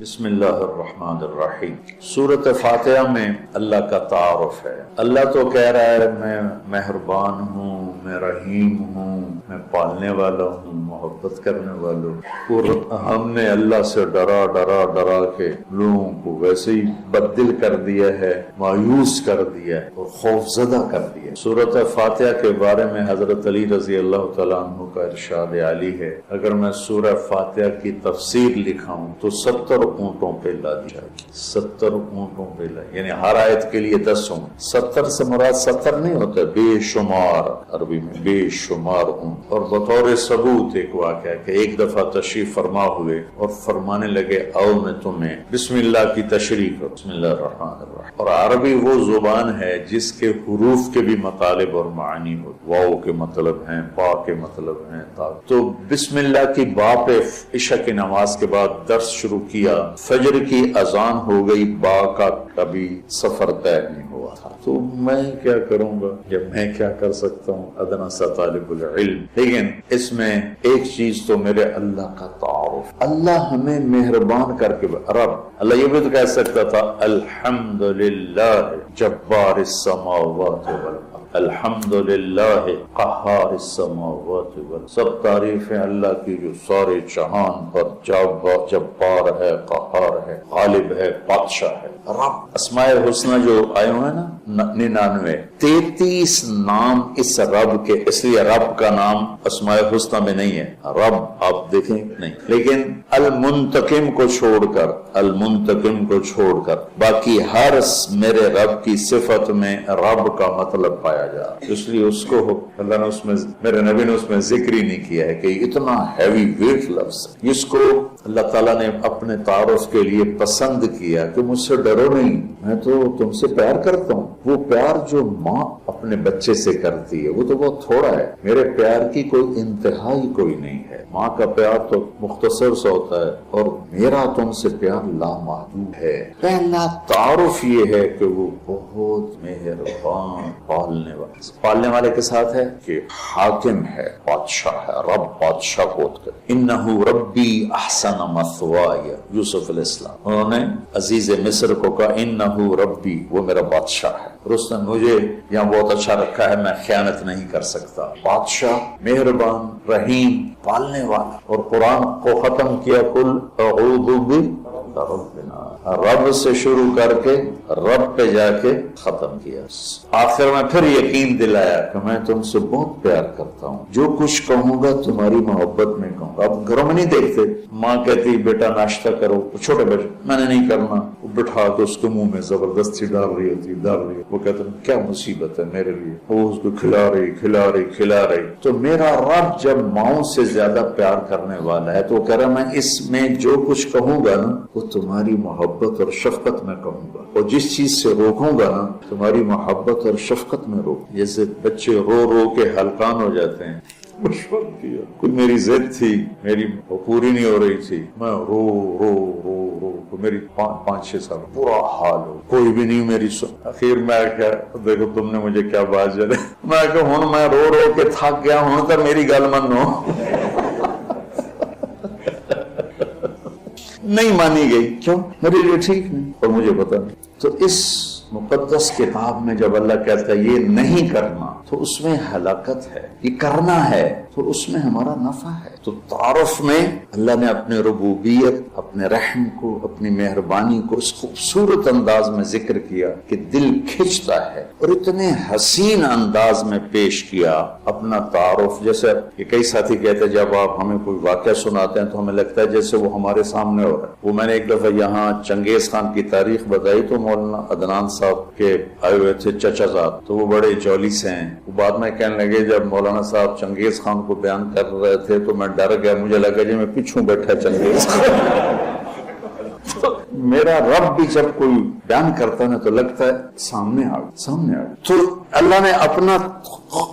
بسم اللہ الرحمن الرحیم۔ سورۃ فاتحہ میں اللہ کا تعارف ہے۔ اللہ تو کہہ رہا ہے میں مہربان ہوں، میں رحیم ہوں، میں پالنے والا ہوں، محبت کرنے والا ہوں۔ اور ہم نے اللہ سے ڈرا کے لوگوں کو ویسے ہی بددل کر دیا ہے، مایوس کر دیا ہے اور خوف زدہ کر دیا ہے۔ سورۃ فاتحہ کے بارے میں حضرت علی رضی اللہ تعالیٰ عنہ کا ارشاد عالی ہے، اگر میں سورہ فاتحہ کی تفسیر لکھاؤں تو 70 اونٹوں پہ لا دیا، 70 اونٹوں پہ لا، یعنی ہر آیت کے لیے 10 اونٹ۔ 70 سے مراد 70 نہیں ہوتا، بے شمار، عربی میں بے شمار اونٹ۔ اور بطور ثبوت ایک واقعہ کہ ایک دفعہ تشریف فرما ہوئے اور فرمانے لگے آؤ میں تمہیں بسم اللہ کی تشریح کروں، بسم اللہ الرحمن الرحیم۔ اور عربی وہ زبان ہے جس کے حروف کے بھی مطالب اور معانی ہو، واو کے مطلب ہیں، با کے مطلب ہیں، تو بسم اللہ کی با پہ عشاء کی نماز کے بعد درس شروع کیا، فجر کی اذان ہو گئی، با کا کبھی سفر طے نہیں ہوا تھا، تو میں کیا کروں گا جب میں کیا کر سکتا ہوں، ادنا سا طالب العلم۔ لیکن اس میں ایک چیز تو میرے اللہ کا تعارف، اللہ ہمیں مہربان کر کے رب، اللہ یہ بھی تو کہہ سکتا تھا الحمدللہ جبار السماوات والارض، الحمدللہ قہار السماوات والارض، سب تعریفیں اللہ کی جو سارے جہان پر جبار ہے، قہار ہے، غالب ہے، بادشاہ ہے۔ رب اسماء الحسنہ جو آئے ہوئے نا 99، 33 نام اس رب کے، اس لیے رب کا نام اسماء الحسنہ میں نہیں ہے، رب آپ دیکھیں نہیں، لیکن المنتقم کو چھوڑ کر باقی ہر میرے رب کی صفت میں رب کا مطلب پایا جا، اس لیے اس کو اللہ نے اس میں، میرے نبی نے اس میں ذکر ہی نہیں کیا ہے کہ اتنا ہیوی ویٹ لفظ جس کو اللہ تعالیٰ نے اپنے تعارف کے لیے پسند کیا کہ مجھ سے ڈرو نہیں، میں تو تم سے پیار کرتا ہوں۔ وہ پیار جو ماں اپنے بچے سے کرتی ہے وہ تو بہت تھوڑا ہے، میرے پیار کی کوئی انتہا ہی کوئی نہیں ہے۔ ماں کا پیار تو مختصر سا ہوتا ہے اور میرا تم سے پیار لامحدود ہے۔ پہلا تعارف یہ ہے کہ وہ بہت مہربان، پالنے والے کے ساتھ ہے کہ حاکم ہے، بادشاہ ہے، رب بادشاہ کو انہو ربی احسن مثوایا، یوسف علیہ السلام انہوں نے عزیز مصر کو کہا انہو ربی، وہ میرا بادشاہ ہے، اور اس نے مجھے یہاں بہت اچھا رکھا ہے، میں خیانت نہیں کر سکتا۔ بادشاہ، مہربان، رحیم، پالنے والا۔ اور قرآن کو ختم کیا قل اعوذ بربنا، رب سے شروع کر کے رب پہ جا کے ختم کیا، آخر میں پھر یقین دلایا کہ میں تم سے بہت پیار کرتا ہوں، جو کچھ کہوں گا تمہاری محبت میں کہوں گا۔ اب گھروں میں نہیں دیکھتے، ماں کہتی بیٹا ناشتہ کرو، چھوٹے بچے میں نے نہیں کرنا، وہ بٹھا کے اس کے منہ میں زبردستی ڈال رہی ہوتی، وہ کہتے ہیں کیا مصیبت ہے میرے لیے، وہ اس کو کھلا رہی۔ تو میرا رب جب ماؤں سے زیادہ پیار کرنے والا ہے تو وہ کہہ رہا میں اس میں جو کچھ کہوں گا نا وہ تمہاری محبت اور شفقت میں کہوں گا، اور جس چیز سے روکوں گا نا تمہاری محبت اور شفقت میں روک۔ جیسے بچے رو کے ہلکان ہو جاتے ہیں، کوئی میری ضد تھی، میری پوری نہیں ہو رہی تھی، میں رو میری 5-6 سال برا حال ہو، کوئی بھی نہیں میری سن، اخیر میں کیا دیکھو تم نے مجھے کیا بات جانے، میں کہ ہوں میں رو کے تھک گیا ہوں تو میری گل منو، نہیں مانی گئی، کیوں؟ میرے لیے ٹھیک نہیں اور مجھے پتا نہیں۔ تو اس مقدس کتاب میں جب اللہ کہتا ہے یہ نہیں کرنا تو اس میں ہلاکت ہے، یہ کرنا ہے تو اس میں ہمارا نفع ہے۔ تو تعارف میں اللہ نے اپنے ربوبیت، اپنے رحم کو، اپنی مہربانی کو اس خوبصورت انداز میں ذکر کیا کہ دل کھنچتا ہے، اور اتنے حسین انداز میں پیش کیا اپنا تعارف۔ جیسے یہ کئی ساتھی کہتے ہیں جب آپ ہمیں کوئی واقعہ سناتے ہیں تو ہمیں لگتا ہے جیسے وہ ہمارے سامنے ہو رہا ہے۔ وہ میں نے ایک دفعہ یہاں چنگیز خان کی تاریخ بتائی تو مولانا عدنان صاحب کے آئے ہوئے تھے چچا صاحب، تو وہ بڑے جولی سے ہیں، وہ بعد میں کہنے لگے جب مولانا صاحب چنگیز خان کو بیان کر رہے تھے تو میں ڈر گیا، مجھے لگا جی میں پیچھوں بیٹھا چنگیز خان میرا رب بھی جب کوئی بیان کرتا ہے تو لگتا ہے سامنے آ تو اللہ نے اپنا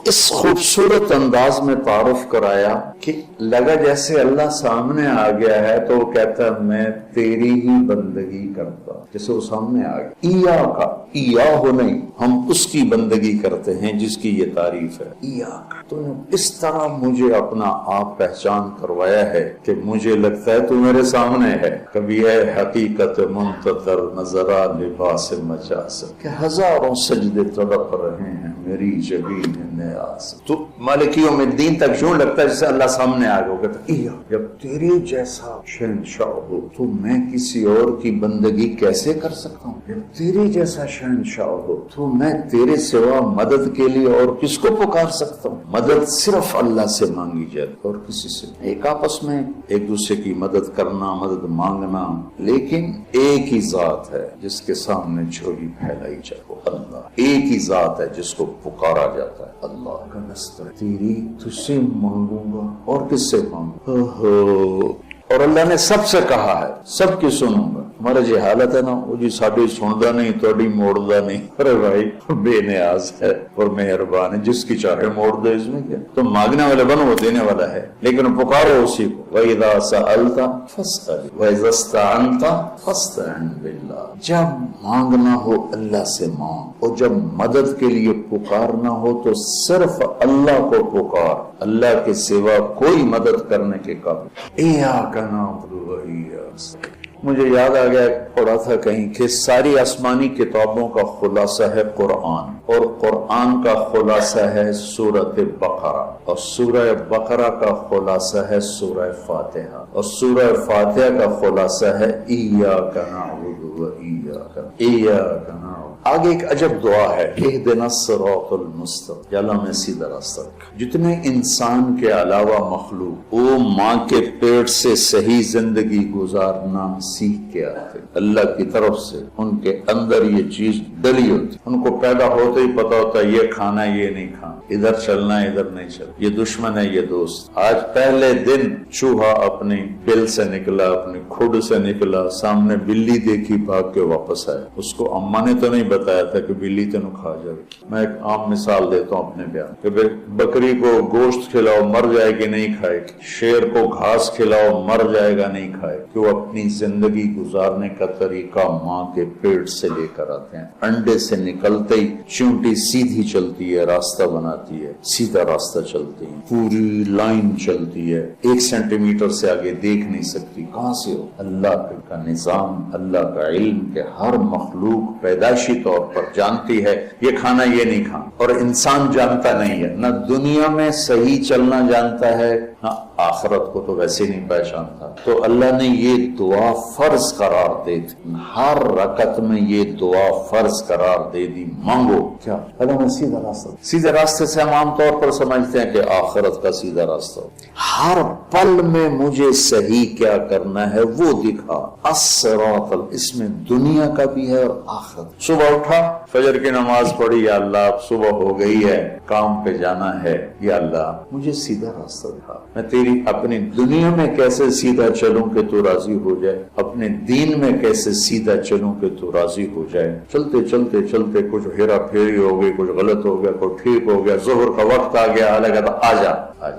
اس خوبصورت انداز میں تعارف کرایا کہ لگا جیسے اللہ سامنے آ گیا ہے تو وہ کہتا ہے میں تیری ہی بندگی کرتا، جیسے وہ سامنے آ گیا۔ ایا ہو نہیں، ہم اس کی بندگی کرتے ہیں جس کی یہ تعریف ہے، ایا کا۔ تو اس طرح مجھے اپنا آپ پہچان کروایا ہے کہ مجھے لگتا ہے تو میرے سامنے ہے۔ کبھی ہے حقیقت منتظر نظرہ لباس مجاز کہ ہزاروں سجدے تڑپ رہے ہیں میری جبین نیاز۔ تو مالک یوم الدین تک یوں لگتا ہے جیسے اللہ سامنے آ گیا، کہتا ہے جب تیرے جیسا شہنشاہ ہو تو میں کسی اور کی بندگی کیسے کر سکتا ہوں؟ جب تیرے جیسا شہنشاہ ہو تو میں تیرے سوا مدد کے لیے اور کس کو پکار سکتا ہوں؟ مدد صرف اللہ سے مانگی جائے اور کسی سے، ایک آپس میں ایک دوسرے کی مدد کرنا، مدد مانگنا، لیکن ایک ہی ذات ہے جس کے سامنے جھولی پھیلائی جائے، وہ اللہ۔ ایک ہی ذات ہے جس کو پکارا جاتا ہے، اللہ کا نستر تیری تجھ سے مانگوں گا اور کس سے مانگوں؟ اور اللہ نے سب سے کہا ہے سب کی سنوں گا۔ ہمارا جی حالت ہے نا، وہ جی ساڈی سندا نہیں توڑی موڑدا نہیں۔ ارے بھائی بے نیاز ہے اور مہربان ہے، جس کی چاہے موڑ دے، اس میں کیا؟ تو مانگنے والے بنو، وہ دینے والا ہے، لیکن پکارو اسی کو۔ وَإِذَا سَأَلْتَ فَاسْأَلْ وَإِذَا اسْتَعَنْتَ فَاسْتَعِنْ بِاللَّهِ۔ جب مانگنا ہو اللہ سے مانگ، اور جب مدد کے لیے پکارنا ہو تو صرف اللہ کو پکار، اللہ کے سوا کوئی مدد کرنے کے قابل۔ ایاک نعبد وإیاک نستعین۔ مجھے یاد آ گیا، پڑھا تھا کہیں کہ ساری آسمانی کتابوں کا خلاصہ ہے قرآن، اور قرآن کا خلاصہ ہے سورۃ بقرہ، اور سورہ بقرہ کا خلاصہ ہے سورہ فاتحہ، اور سورہ فاتحہ کا خلاصہ ہے ایاک نعبد وإیاک نستعین۔ آگے ایک عجب دعا ہے، اہدنا الصراط المستقیم، یا اللہ میں سیدھا راستہ دکھا۔ جتنے انسان کے علاوہ مخلوق وہ ماں کے پیٹ سے صحیح زندگی گزارنا سیکھ کے آتے، اللہ کی طرف سے ان کے اندر یہ چیز ڈلی ہوتی، ان کو پیدا ہوتے ہی پتا ہوتا ہے یہ کھانا یہ نہیں کھانا، ادھر چلنا ادھر نہیں چلنا، یہ دشمن ہے یہ دوست۔ آج پہلے دن چوہا اپنی بل سے نکلا، اپنی کھڈ سے نکلا، سامنے بلی دیکھی بھاگ کے واپس آئے، اس کو اماں نے تو نہیں بتایا تھا کہ بلی تینوں کھا جائے۔ میں ایک عام مثال دیتا ہوں اپنے بیان کہ بکری کو گوشت کھلاؤ مر جائے گی نہیں کھائے گی، شیر کو گھاس کھلاؤ مر جائے گا نہیں کھائے گی، کہ وہ اپنی زندگی گزارنے کا طریقہ ماں کے پیٹ سے لے کر آتے ہیں۔ انڈے سے نکلتے ہی چونٹی سیدھی چلتی ہے، راستہ بناتی ہے، سیدھا راستہ چلتی ہے، پوری لائن چلتی ہے، 1 سینٹی میٹر سے آگے دیکھ نہیں سکتی، کہاں سے ہو؟ اللہ کا نظام، اللہ کا علم کہ ہر مخلوق پیدائشی طور پر جانتی ہے یہ کھانا یہ نہیں کھانا، اور انسان جانتا نہیں ہے، نہ دنیا میں صحیح چلنا جانتا ہے نہ آخرت کو تو ویسے نہیں پہچانتا۔ تو اللہ نے یہ دعا فرض قرار دے دی، ہر رکعت میں یہ دعا فرض قرار دے دی، مانگو کیا؟ اللہ نے سیدھا راستہ، سیدھے راستے سے ہم عام طور پر سمجھتے ہیں کہ آخرت کا سیدھا راستہ، ہر پل میں مجھے صحیح کیا کرنا ہے وہ دکھا۔ الصراط، اس میں دنیا کا بھی ہے اور آخرت۔ صبح اٹھا، فجر کی نماز پڑھی، یا اللہ اب صبح ہو گئی ہے، کام پہ جانا ہے، یا اللہ مجھے سیدھا راستہ دکھا، میں تیری اپنی دنیا میں کیسے سیدھا چلوں کہ تو راضی ہو جائے، اپنے دین میں کیسے سیدھا چلوں کہ تو راضی ہو جائے۔ چلتے چلتے چلتے کچھ ہیرا پھیری ہو گئی، کچھ غلط ہو گیا، کچھ ٹھیک ہو گیا، ظہر کا وقت آ گیا، اللہ کہتا آ جا،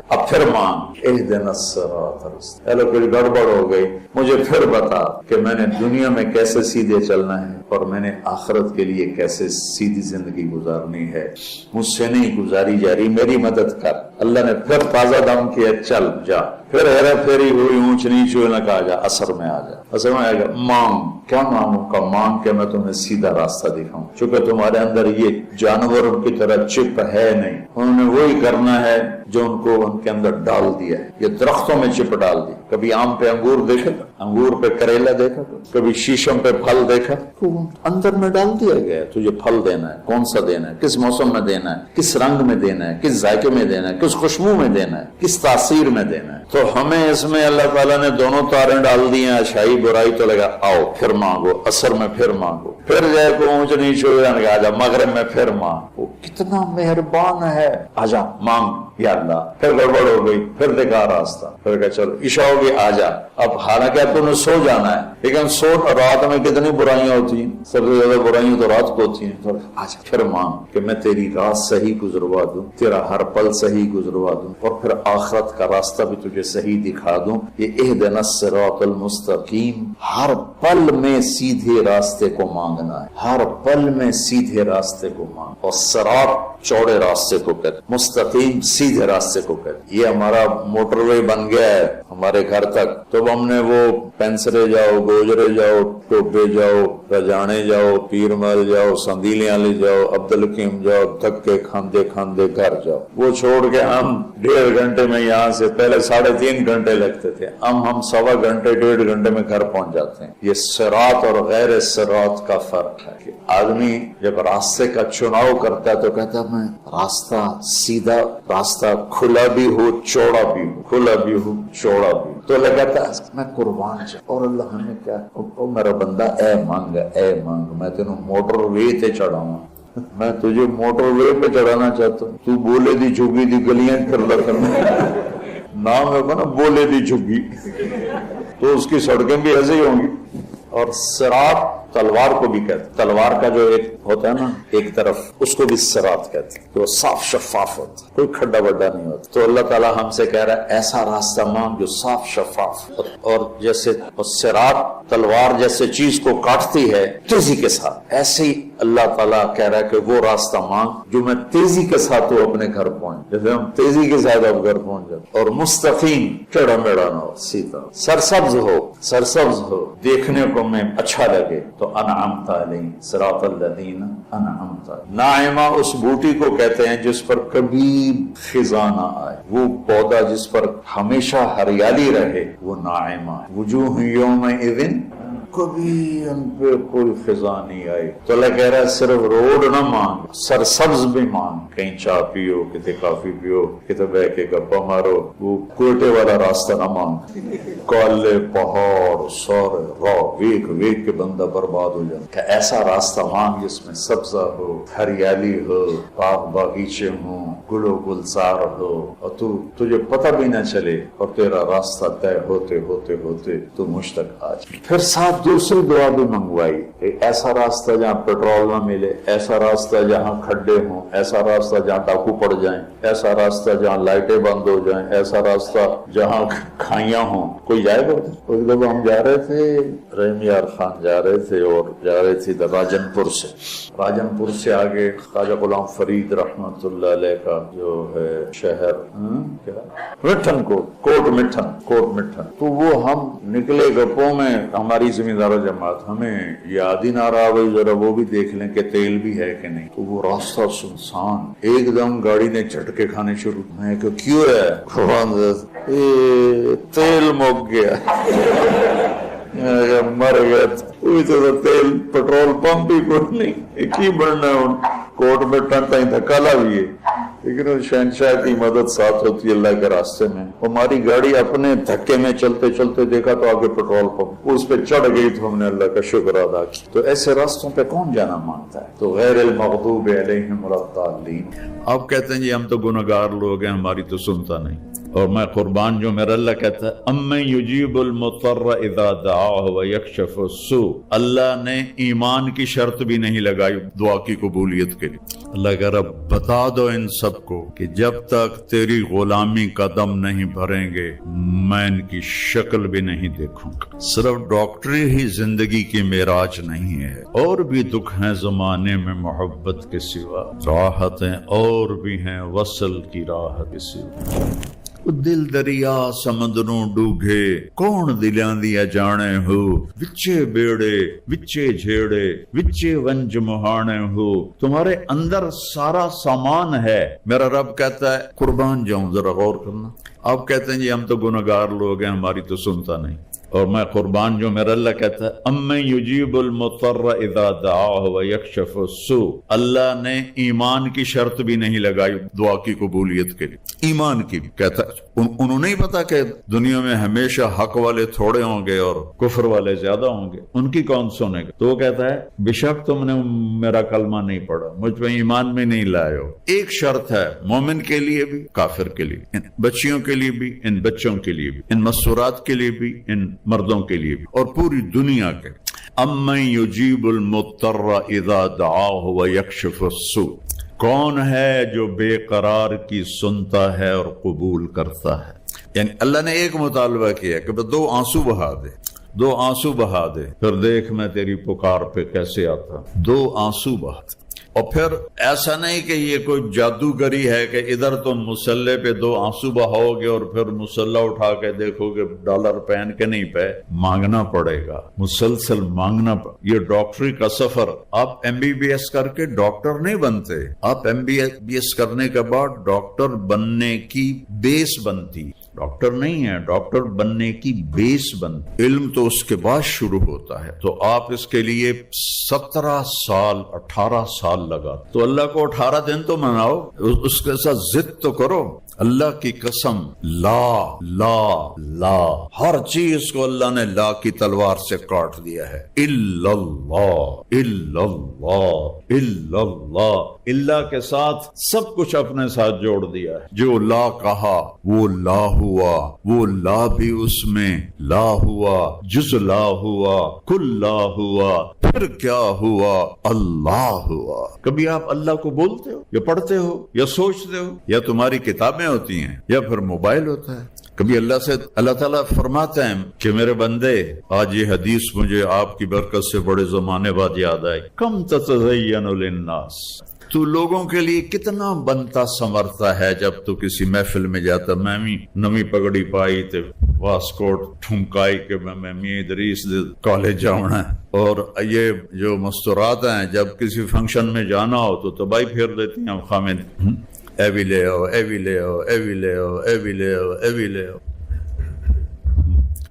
اب پھر مانگ، اہدنا الصراط المستقیم۔ چلو کچھ گڑبڑ ہو گئی، مجھے پھر بتا کہ میں نے دنیا میں کیسے سیدھے چلنا ہے اور میں نے آخرت کے لیے کیسے سیدھی زندگی گزارنی ہے، مجھ سے نہیں گزاری جا رہی، میری مدد کر۔ اللہ نے پھر تازہ دم کیا، چل جا، پھر ہیرا پھیری ہوئی، اونچ نیچ ہوئی، نہ کہا جا اثر میں آ جا، اثر میں آ گا، مانگ۔ کیا مانگوں کا؟ مانگ کہ میں تمہیں سیدھا راستہ دکھاؤں، چونکہ تمہارے اندر یہ جانوروں کی طرح چپ ہے نہیں، انہوں نے وہی کرنا ہے جو ان کو ان کے اندر ڈال دیا ہے، یہ درختوں میں چپ ڈال دی۔ کبھی آم پہ انگور دیکھا، انگور پہ کریلا دیکھا، کبھی شیشم پہ پھل دیکھا، اندر میں ڈال دیا گیا ہے تجھے پھل دینا ہے، کون سا دینا ہے، کس موسم میں دینا ہے، کس رنگ میں دینا ہے، کس ذائقے میں دینا ہے، کس خوشبو میں دینا ہے، کس تاثیر میں دینا ہے۔ تو ہمیں اس میں اللہ تعالیٰ نے دونوں تاریں ڈال دی ہیں، اچھائی برائی، تو لگا آؤ پھر مانگو، اثر میں پھر مانگو، پھر جائے کو اونچ نیچ ہو جانے کا، آجا مغرب میں پھر مانگ، وہ کتنا مہربان ہے، آجا مانگ یا اللہ۔ پھر گڑبڑ ہو گئی، پھر دیکھا راستہ، پھر کہا چلو عشاء ہوگی، آجا۔ اب حالانکہ تو نے سو جانا ہے، لیکن رات میں کتنی برائیاں ہوتی ہیں، سب سے زیادہ برائیاں تو رات کو ہوتی ہیں. آج پھر مانگ کہ میں تیری رات صحیح گزروا دوں، تیرا ہر پل صحیح گزروا دوں، اور پھر آخرت کا راستہ بھی تجھے صحیح دکھا دوں. یہ اہدنا الصراط المستقیم، ہر پل میں سیدھے راستے کو مانگنا ہے، ہر پل میں سیدھے راستے کو مانگ. اور صراط چوڑے راستے کو کہتے، مستقیم سیدھے راستے کو کہتے. یہ ہمارا موٹر وے بن گیا ہے ہمارے گھر تک، تو ہم نے وہ پینسرے جاؤ، گوجرے جاؤ، ٹوپے جاؤ، رجانے جاؤ، پیر محل جاؤ، سندیلیاں لے جاؤ، عبدالحکیم جاؤ، دھکے کھاندے کھاندے گھر جاؤ. وہ چھوڑ کے ہم 1.5 گھنٹے میں یہاں سے، پہلے 3.5 گھنٹے لگتے تھے، ہم 1.25 گھنٹے 1.5 گھنٹے میں گھر پہنچ جاتے ہیں. یہ صراط اور غیر صراط کا فرق ہے کہ آدمی جب راستے کا چناؤ کرتا ہے تو کہتا ہے میں راستہ سیدھا، راستہ کھلا بھی ہو چوڑا بھی ہو، کھلا بھی ہو چوڑا بھی ہو. تو لگتا ہے میں قربان چاہ، اور اللہ ہمیں کیا، او میرا بندہ اے مانگ، اے مانگ، میں تینوں موٹر وے تے چڑھاؤں، میں تجھے موٹر وے پہ چڑھانا چاہتا ہوں. تو بولے دی جھگی دی گلیاں پھر لکھنا نام ہے نا، بولے دی جھگی، تو اس کی سڑکیں بھی ایسے ہی ہوں گی. اور صراط تلوار کو بھی کہتے، تلوار کا جو ایک ہوتا ہے نا ایک طرف، اس کو بھی صراط کہتے ہیں، تو صاف شفاف ہوتا ہے، کوئی کھڈا بڈا نہیں ہوتا. تو اللہ تعالیٰ ہم سے کہہ رہا ہے ایسا راستہ مانگ جو صاف شفاف، اور جیسے صراط تلوار جیسے چیز کو کاٹتی ہے تیزی کے ساتھ، ایسے ہی اللہ تعالیٰ کہہ رہا ہے کہ وہ راستہ مانگ جو میں تیزی کے ساتھ تو اپنے گھر پہنچ، جیسے ہم تیزی کے ساتھ اب گھر پہنچ جاتے. اور مستقیم، ٹیڑھا میڑھا نہ ہو، سیدھا، سرسبز ہو، سرسبز ہو، دیکھنے کو میں اچھا لگے. تو انعمت علیہم صراط الذین انعمت. ناعمہ اس بوٹی کو کہتے ہیں جس پر کبھی خزاں نہ آئے، وہ پودا جس پر ہمیشہ ہریالی رہے، وہ ناعمہ. وجوہ یومئذ، کبھی ان پہ کوئی خزاں نہیں آئی. تو اللہ کہہ رہا ہے صرف روڈ نہ مانگ، سرسبز بھی مانگ. کہیں چاہ پیو، کتے کافی پیو، کتے بہ کے گپا مارو. وہ کوئٹے والا راستہ نہ مانگ، کالے پہاڑ سورے راہ ویک ویک کے بندہ برباد ہو جائے. کہ ایسا راستہ مانگ جس میں سبزہ ہو، ہریالی ہو، باغ باغیچے ہوں، گل و گلزار ہو، اور تجھے پتہ بھی نہ چلے، اور تیرا راستہ طے ہوتے ہوتے ہوتے تو مجھ تک آ جائے. پھر ساتھ دوسری دعا بھی منگوائی کہ ایسا راستہ جہاں پیٹرول نہ ملے، ایسا راستہ جہاں کھڈے ہوں، ایسا راستہ جہاں ڈاکو پڑ جائیں، ایسا راستہ جہاں لائٹیں بند ہو جائیں، ایسا راستہ جہاں کھائیاں ہوں. کوئی جائے گا؟ کچھ لوگ ہم جا رہے تھے، رحیم یار خان جا رہے تھے، اور جا رہے تھے راجن پور سے. راجن پور سے آگے خواجہ غلام فرید رحمت اللہ علیہ کا جو ہے شہر مٹھن کوٹ مٹھن. تو وہ ہم نکلے گپوں میں، ہماری زمیندار جماعت، ہمیں یاد ہی نہ رہا بھائی ذرا وہ بھی دیکھ لیں کہ تیل بھی ہے کہ نہیں. تو وہ راستہ سنسان، ایک دم گاڑی نے جھٹکے کھانے شروع. میں کہ کیوں ہے؟ تیل مک گیا. مر گیا. کوئی تو تیل پٹرول پمپ بھی کوئی نہیں، ایک ہی بڑھنا ہے. کوٹ میں ٹن تائیں دھکا لا بھی ہے، لیکن شہنشاہ کی مدد ساتھ ہوتی ہے اللہ کے راستے میں. ہماری گاڑی اپنے دھکے میں چلتے چلتے دیکھا تو آگے پیٹرول پمپ، اس پہ چڑھ گئی تو ہم نے اللہ کا شکر ادا کیا. تو ایسے راستوں پہ کون جانا مانگتا ہے؟ تو غیر المغضوب علیہم ولا الضالین. آپ کہتے ہیں جی ہم تو گنہگار لوگ ہیں، ہماری تو سنتا نہیں. اور میں قربان جو میرا اللہ کہتا ہے امن یجیب المضطر اذا دعاہ ویکشف السوء. اللہ نے ایمان کی شرط بھی نہیں لگائی دعا کی قبولیت کے لیے. اللہ کہہ رہا بتا دو ان سب کو کہ جب تک تیری غلامی کا دم نہیں بھریں گے میں ان کی شکل بھی نہیں دیکھوں گا. صرف ڈاکٹری ہی زندگی کی معراج نہیں ہے، اور بھی دکھ ہیں زمانے میں محبت کے سوا، راحتیں اور بھی ہیں وصل کی راہ کے سوا. دل دریا سمندروں ڈوگے کون دلیاں دیا جانے ہو، وچے بیڑے وچے جھیڑے وچے ونج مہانے ہو. تمہارے اندر سارا سامان ہے. میرا رب کہتا ہے قربان جاؤں ذرا غور کرنا. آپ کہتے ہیں جی ہم تو گنہگار لوگ ہیں، ہماری تو سنتا نہیں. اور میں قربان جو میرا اللہ کہتا ہے امن یجیب المضطر اذا دعاہ ویکشف السوء. اللہ نے ایمان کی شرط بھی نہیں لگائی دعا کی قبولیت کے لیے، ایمان کی بھی. کہتا ہے انہوں نہیں پتا کہ دنیا میں ہمیشہ حق والے تھوڑے ہوں گے اور کفر والے زیادہ ہوں گے، ان کی کون سنے گا؟ تو وہ کہتا ہے بے شک تم نے میرا کلمہ نہیں پڑھا، مجھ پہ ایمان میں نہیں لائے ہو۔ ایک شرط ہے مومن کے لیے بھی، کافر کے لیے، ان بچیوں کے لیے بھی، ان بچوں کے لیے بھی، ان مستورات کے لیے بھی، ان مردوں کے لیے بھی، اور پوری دنیا کے۔ امن یجیب المضطر اذا دعاہ ویکشف السوء، کون ہے جو بے قرار کی سنتا ہے اور قبول کرتا ہے؟ یعنی اللہ نے ایک مطالبہ کیا کہ دو آنسو بہا دے، دو آنسو بہا دے، پھر دیکھ میں تیری پکار پہ کیسے آتا۔ دو آنسو بہا دے، اور پھر ایسا نہیں کہ یہ کوئی جادوگری ہے کہ ادھر تم مسلح پہ دو آنسو بہاؤ گے اور پھر مسلح اٹھا کے دیکھو گے ڈالر پہن کے نہیں پہ، مانگنا پڑے گا، مسلسل مانگنا یہ ڈاکٹری کا سفر۔ آپ ایم بی بی ایس کر کے ڈاکٹر نہیں بنتے، آپ ایم بی بی ایس کرنے کے بعد ڈاکٹر بننے کی بیس بنتی، ڈاکٹر نہیں ہے، ڈاکٹر بننے کی بیس بنتی، علم تو اس کے بعد شروع ہوتا ہے۔ تو آپ اس کے لیے 17 سال 18 سال لگا، تو اللہ کو 18 دن تو مناؤ، اس کے ساتھ ضد تو کرو۔ اللہ کی قسم، لا لا لا، ہر چیز کو اللہ نے لا کی تلوار سے کاٹ دیا ہے۔ الا اللہ الا اللہ الا اللہ، اللہ کے ساتھ سب کچھ اپنے ساتھ جوڑ دیا ہے۔ جو لا کہا وہ لا ہوا، وہ لا بھی اس میں لا ہوا، جز لا ہوا، کل لا ہوا، پھر کیا ہوا؟ اللہ ہوا۔ کبھی آپ اللہ کو بولتے ہو یا پڑھتے ہو یا سوچتے ہو، یا تمہاری کتابیں ہوتی ہیں یا پھر موبائل ہوتا ہے؟ کبھی اللہ سے اللہ تعالیٰ فرماتے ہیں کہ میرے بندے، آج یہ حدیث مجھے آپ کی برکت سے بڑے زمانے بعد یاد آئی، کم تتزین للناس، تو لوگوں کے لیے کتنا بنتا سنورتا ہے جب تو کسی محفل میں جاتا۔ میں بھی نمی پگڑی پائی تے واسکوٹ ٹھمکائی کہ میں می ادریس کالج جاؤنا ہے، اور یہ جو مستورات ہیں جب کسی فنکشن میں جانا ہو تو تباہی پھیر دیتی ہیں خامد، اے بھی لے آؤ، اے بھی لے آؤ، اے بھی لے آؤ، اے بھی لے آؤ، اے بھی لے آؤ۔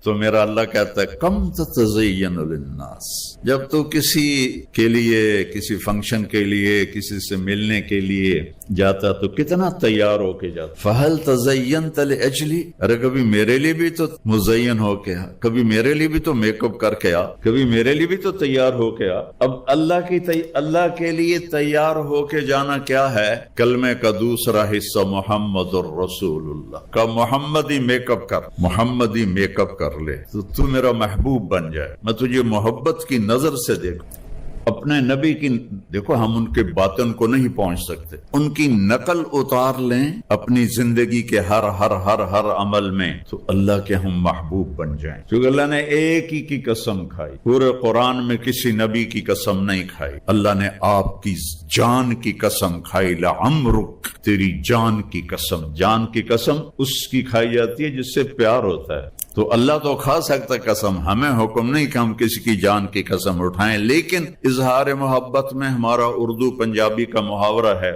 تو میرا اللہ کہتا ہے کم تتزین للناس، جب تو کسی کے لیے، کسی فنکشن کے لیے، کسی سے ملنے کے لیے جاتا تو کتنا تیار ہو کے جاتا۔ فہل تزینت لاجلی، ارے کبھی میرے لیے بھی تو مزین ہو کے آ، کبھی میرے لیے بھی تو میک اپ کر کے آ، کبھی میرے لیے بھی تو تیار ہو کے آ۔ اب اللہ کے لیے تیار ہو کے جانا کیا ہے؟ کلمے کا دوسرا حصہ محمد الرسول اللہ کا، محمدی میک اپ کر، محمدی میک اپ کر لے تو میرا محبوب بن جائے، میں تجھے محبت کی نظر سے دیکھوں۔ اپنے نبی کی دیکھو، ہم ان کے باطن کو نہیں پہنچ سکتے، ان کی نقل اتار لیں اپنی زندگی کے ہر ہر ہر ہر عمل میں، تو اللہ کے ہم محبوب بن جائیں۔ کیونکہ اللہ نے ایک ہی کی قسم کھائی، پورے قرآن میں کسی نبی کی قسم نہیں کھائی، اللہ نے آپ کی جان کی قسم کھائی، لعمرک، تیری جان کی قسم۔ جان کی قسم اس کی کھائی جاتی ہے جس سے پیار ہوتا ہے، تو اللہ تو کھا سکتا قسم، ہمیں حکم نہیں کہ ہم کسی کی جان کی قسم اٹھائیں، لیکن اظہار محبت میں ہمارا اردو پنجابی کا محاورہ ہے،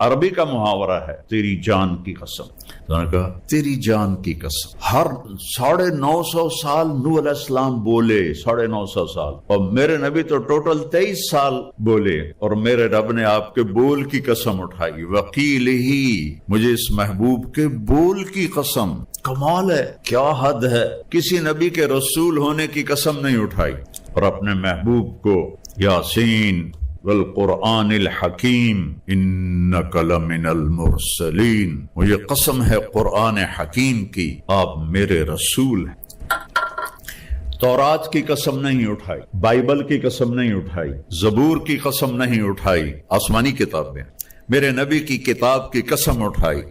عربی کا محاورہ ہے، تیری جان کی قسم۔ انہوں نے کہا تیری جان کی قسم۔ ہر 950 سال نوح علیہ السلام بولے، 950 سال، اور میرے نبی تو ٹوٹل 23 سال بولے، اور میرے رب نے آپ کے بول کی قسم اٹھائی، وکیل ہی، مجھے اس محبوب کے بول کی قسم۔ کمال ہے، کیا حد ہے، کسی نبی کے رسول ہونے کی قسم نہیں اٹھائی، اور اپنے محبوب کو یاسین والقرآن الحکیم انک لمن المرسلین، مجھے قسم ہے قرآن حکیم کی، آپ میرے رسول ہیں۔ تورات کی قسم نہیں اٹھائی، بائبل کی قسم نہیں اٹھائی، زبور کی قسم نہیں اٹھائی، آسمانی کتابیں، میرے نبی کی کتاب کی قسم اٹھائی،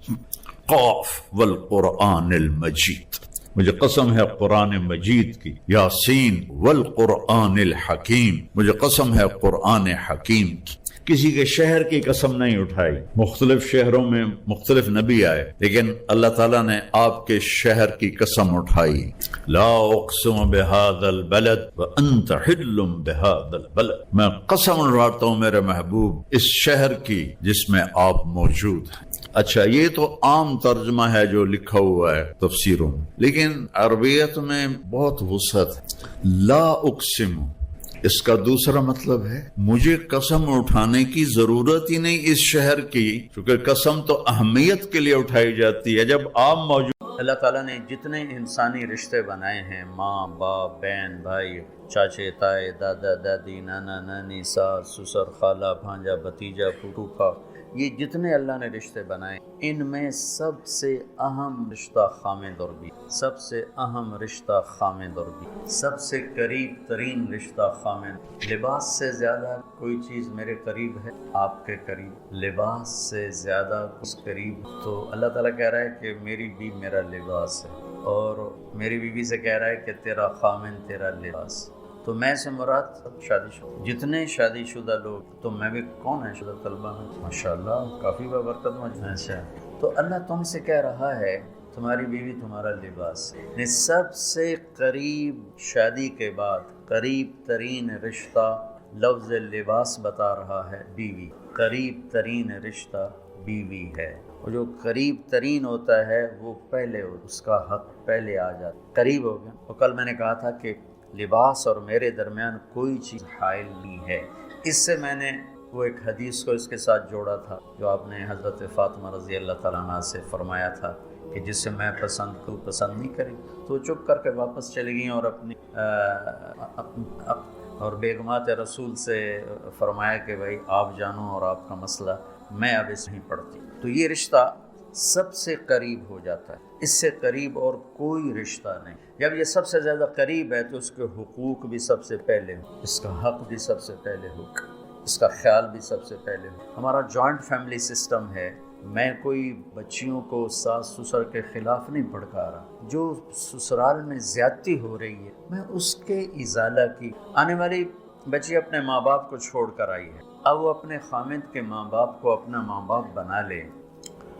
قاف والقرآن المجید، مجھے قسم ہے قرآن مجید کی، یاسین والقرآن الحکیم، مجھے قسم ہے قرآن حکیم کی۔ کسی کے شہر کی قسم نہیں اٹھائی، مختلف شہروں میں مختلف نبی آئے، لیکن اللہ تعالیٰ نے آپ کے شہر کی قسم اٹھائی، لا اقسم بہذا البلد وانت حل بہذا البلد، میں قسم اٹھاتا ہوں میرے محبوب اس شہر کی جس میں آپ موجود ہیں۔ اچھا، یہ تو عام ترجمہ ہے جو لکھا ہوا ہے تفسیروں میں، لیکن عربیت میں بہت وسعت ہے۔ لا اقسم، اس کا دوسرا مطلب ہے مجھے قسم اٹھانے کی ضرورت ہی نہیں اس شہر کی، کیونکہ قسم تو اہمیت کے لیے اٹھائی جاتی ہے، جب آپ موجود اللہ تعالیٰ نے جتنے انسانی رشتے بنائے ہیں، ماں باپ، بہن بھائی، چاچے تائے، دادا دادی، نانا نانی، ساس سسر، خالہ بھانجا بھتیجا پھوپھا، یہ جتنے اللہ نے رشتے بنائے، ان میں سب سے اہم رشتہ خامد اور بیوی، سب سے اہم رشتہ خامد اور بیوی، سب سے قریب ترین رشتہ خامد۔ لباس سے زیادہ کوئی چیز میرے قریب ہے، آپ کے قریب، لباس سے زیادہ اس قریب، تو اللہ تعالیٰ کہہ رہا ہے کہ میری بیوی میرا لباس ہے، اور میری بیوی سے کہہ رہا ہے کہ تیرا خامد تیرا لباس۔ تو میں سے مراد شادی شدہ، جتنے شادی شدہ لوگ، تو میں بھی کون ہے شدہ طلبہ میں، ماشاءاللہ کافی بابرکت میں، اچھا، تو اللہ تم سے کہہ رہا ہے تمہاری بیوی تمہارا لباس ہے۔ سب سے قریب شادی کے بعد قریب ترین رشتہ لفظ لباس بتا رہا ہے بیوی، قریب ترین رشتہ بیوی ہے، اور جو قریب ترین ہوتا ہے وہ پہلے اس کا حق پہلے آ جاتا، قریب ہو گیا۔ اور کل میں نے کہا تھا کہ لباس اور میرے درمیان کوئی چیز حائل نہیں ہے، اس سے میں نے وہ ایک حدیث کو اس کے ساتھ جوڑا تھا جو آپ نے حضرت فاطمہ رضی اللہ تعالیٰ عنہ سے فرمایا تھا کہ جس سے میں پسند کو پسند نہیں کریں، تو چپ کر کے واپس چلی گئیں اور اپنی اور بیگمات رسول سے فرمایا کہ بھائی آپ جانو اور آپ کا مسئلہ، میں اب اس نہیں پڑھتی۔ تو یہ رشتہ سب سے قریب ہو جاتا ہے، اس سے قریب اور کوئی رشتہ نہیں۔ جب یہ سب سے زیادہ قریب ہے تو اس کے حقوق بھی سب سے پہلے ہو، اس کا حق بھی سب سے پہلے ہو، اس کا خیال بھی سب سے پہلے ہو۔ ہمارا جوائنٹ فیملی سسٹم ہے، میں کوئی بچیوں کو ساس سسر کے خلاف نہیں بھڑکا رہا، جو سسرال میں زیادتی ہو رہی ہے میں اس کے ازالہ کی، آنے والی بچی اپنے ماں باپ کو چھوڑ کر آئی ہے، اب وہ اپنے خامد کے ماں باپ کو اپنا ماں باپ بنا لے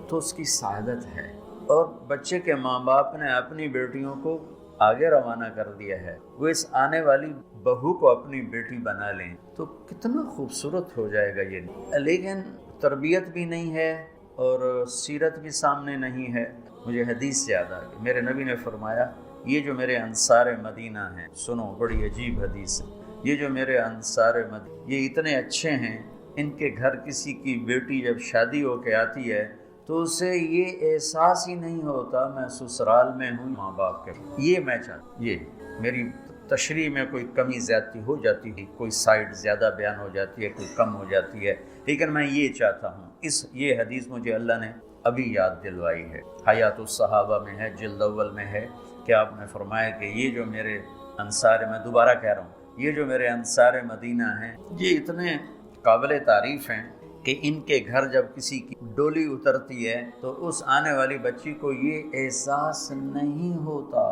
تو اس کی سعادت ہے، اور بچے کے ماں باپ نے اپنی بیٹیوں کو آگے روانہ کر دیا ہے، وہ اس آنے والی بہو کو اپنی بیٹی بنا لیں تو کتنا خوبصورت ہو جائے گا یہ۔ لیکن تربیت بھی نہیں ہے اور سیرت بھی سامنے نہیں ہے۔ مجھے حدیث یاد آ گئی، میرے نبی نے فرمایا یہ جو میرے انصار مدینہ ہیں، سنو بڑی عجیب حدیث ہے، یہ جو میرے انصار مدینہ یہ اتنے اچھے ہیں، ان کے گھر کسی کی بیٹی جب شادی ہو کے آتی ہے تو اسے یہ احساس ہی نہیں ہوتا میں سسرال میں ہوں ماں باپ کے، یہ میں چاہتا، یہ میری تشریح میں کوئی کمی زیادتی ہو جاتی ہے، کوئی سائڈ زیادہ بیان ہو جاتی ہے، کوئی کم ہو جاتی ہے، لیکن میں یہ چاہتا ہوں۔ یہ حدیث مجھے اللہ نے ابھی یاد دلوائی ہے، حیات الصحابہ میں ہے، جلد اول میں ہے، کہ آپ نے فرمایا کہ یہ جو میرے انصار، میں دوبارہ کہہ رہا ہوں، یہ جو میرے انصار مدینہ ہیں یہ اتنے قابل تعریف ہیں کہ ان کے گھر جب کسی کی ڈولی اترتی ہے تو اس آنے والی بچی کو یہ احساس نہیں ہوتا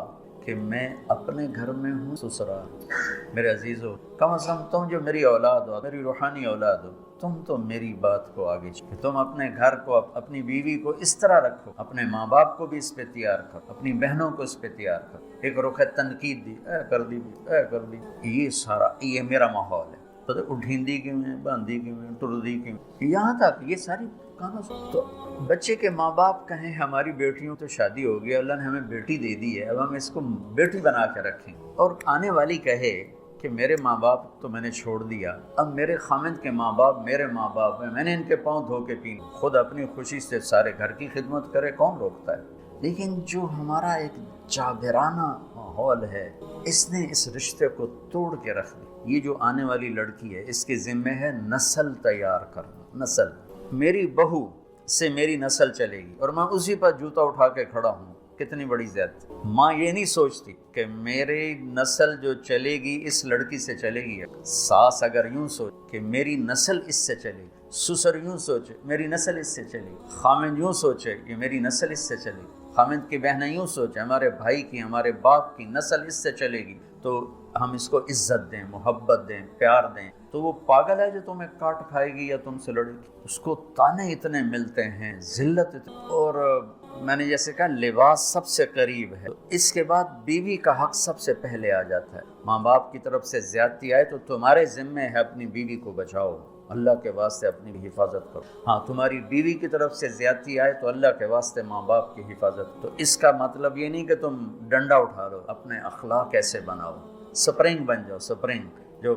کہ میں اپنے گھر میں ہوں سسرال۔ میرے عزیزو، کم از کم تم جو میری اولاد ہو، میری روحانی اولاد ہو، تم تو میری بات کو آگے چلو، تم اپنے گھر کو، اپنی بیوی کو اس طرح رکھو، اپنے ماں باپ کو بھی اس پہ تیار کرو، اپنی بہنوں کو اس پہ تیار کرو۔ ایک رخ تنقید دی، اے کر دی، اے کر دی، یہ سارا یہ میرا ماحول ہے، تو اٹھیندی کیوں ہے، باندھی کیوں ہے، ٹردی کیوں، یہاں تک یہ ساری کہاں سے؟ تو بچے کے ماں باپ کہیں ہماری بیٹیوں تو شادی ہو گئی، اللہ نے ہمیں بیٹی دے دی ہے، اب ہم اس کو بیٹی بنا کے رکھیں، اور آنے والی کہے کہ میرے ماں باپ تو میں نے چھوڑ دیا، اب میرے خامد کے ماں باپ میرے ماں باپ ہیں، میں نے ان کے پاؤں دھو کے پی، خود اپنی خوشی سے سارے گھر کی خدمت کرے، کون روکتا ہے؟ لیکن جو ہمارا ایک جابرانہ ماحول ہے، اس نے اس رشتے کو توڑ کے رکھ دیا۔ یہ جو آنے والی لڑکی ہے اس کے ذمہ ہے نسل تیار کرنا، نسل، میری بہو سے میری نسل چلے گی اور میں اسی پر جوتا اٹھا کے کھڑا ہوں، کتنی بڑی زیادتی۔ ماں یہ نہیں سوچتی کہ میری نسل جو چلے گی اس لڑکی سے چلے گی، ساس اگر یوں سوچ کہ میری نسل اس سے چلے گی، سسر یوں سوچے میری نسل اس سے چلے گی، خامد یوں سوچے کہ میری نسل اس سے چلے گی، خامد کی بہنیں یوں سوچے ہمارے بھائی کی، ہمارے باپ کی نسل اس سے چلے گی، تو ہم اس کو عزت دیں، محبت دیں، پیار دیں، تو وہ پاگل ہے جو تمہیں کاٹ کھائے گی یا تم سے لڑے گی۔ اس کو تانے اتنے ملتے ہیں، ذلت اتنی، اور میں نے جیسے کہا لباس سب سے قریب ہے، اس کے بعد بیوی کا حق سب سے پہلے آ جاتا ہے۔ ماں باپ کی طرف سے زیادتی آئے تو تمہارے ذمہ ہے اپنی بیوی کو بچاؤ، اللہ کے واسطے اپنی حفاظت کرو۔ ہاں، تمہاری بیوی کی طرف سے زیادتی آئے تو اللہ کے واسطے ماں باپ کی حفاظت۔ تو اس کا مطلب یہ نہیں کہ تم ڈنڈا اٹھا لو، اپنے اخلاق کیسے بناؤ، سپرنگ بن جاؤ، سپرنگ جو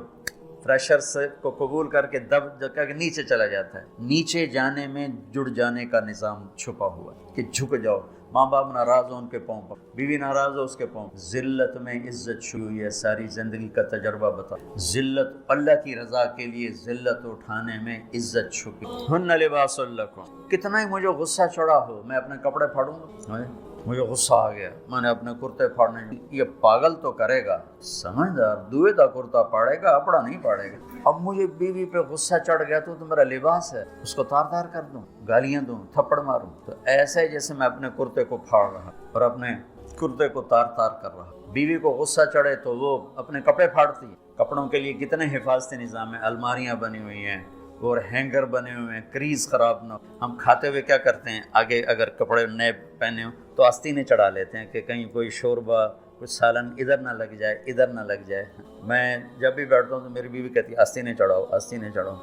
فریشر سے کو قبول کر کے دب کر کے نیچے چلا جاتا ہے، نیچے جانے میں جڑ جانے کا نظام چھپا ہوا ہے کہ جھک جاؤ، ماں باپ ناراض ہو ان کے پاؤں پر، بیوی ناراض ہو اس کے پاؤں، ذلت میں عزت شروع ہوئی ہے۔ ساری زندگی کا تجربہ بتا، ذلت اللہ کی رضا کے لیے ذلت اٹھانے میں عزت چھپی۔ ہن لباس لکم، کتنا ہی مجھے غصہ چڑھا ہو میں اپنے کپڑے پھاڑوں گا، مجھے غصہ آ گیا میں نے اپنے کرتے پھاڑنے، یہ پاگل تو کرے گا، سمجھدار دوئے دا کرتا پاڑے گا، اپنا نہیں پاڑے گا۔ اب مجھے بیوی پہ غصہ چڑھ گیا تو میرا لباس ہے، اس کو تار تار کر دوں، گالیاں دوں، تھپڑ ماروں، تو ایسے جیسے میں اپنے کرتے کو پھاڑ رہا اور اپنے کرتے کو تار تار کر رہا۔ بیوی کو غصہ چڑھے تو وہ اپنے کپڑے پھاڑتی ہے۔ کپڑوں کے لیے کتنے حفاظتی نظام ہیں، الماریاں بنی ہوئی ہیں اور ہینگر بنے ہوئے ہیں، کریز خراب نہ ہو۔ ہم کھاتے ہوئے کیا کرتے ہیں، آگے اگر کپڑے نئے پہنے ہوں تو آستینے چڑھا لیتے ہیں کہ کہیں کوئی شوربہ کچھ سالن ادھر نہ لگ جائے، ادھر نہ لگ جائے۔ میں جب بھی بیٹھتا ہوں تو میری بیوی کہتی ہے آستینے چڑھاؤ، آستینے چڑھاؤ،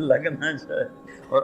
لگ نہ جائے۔ اور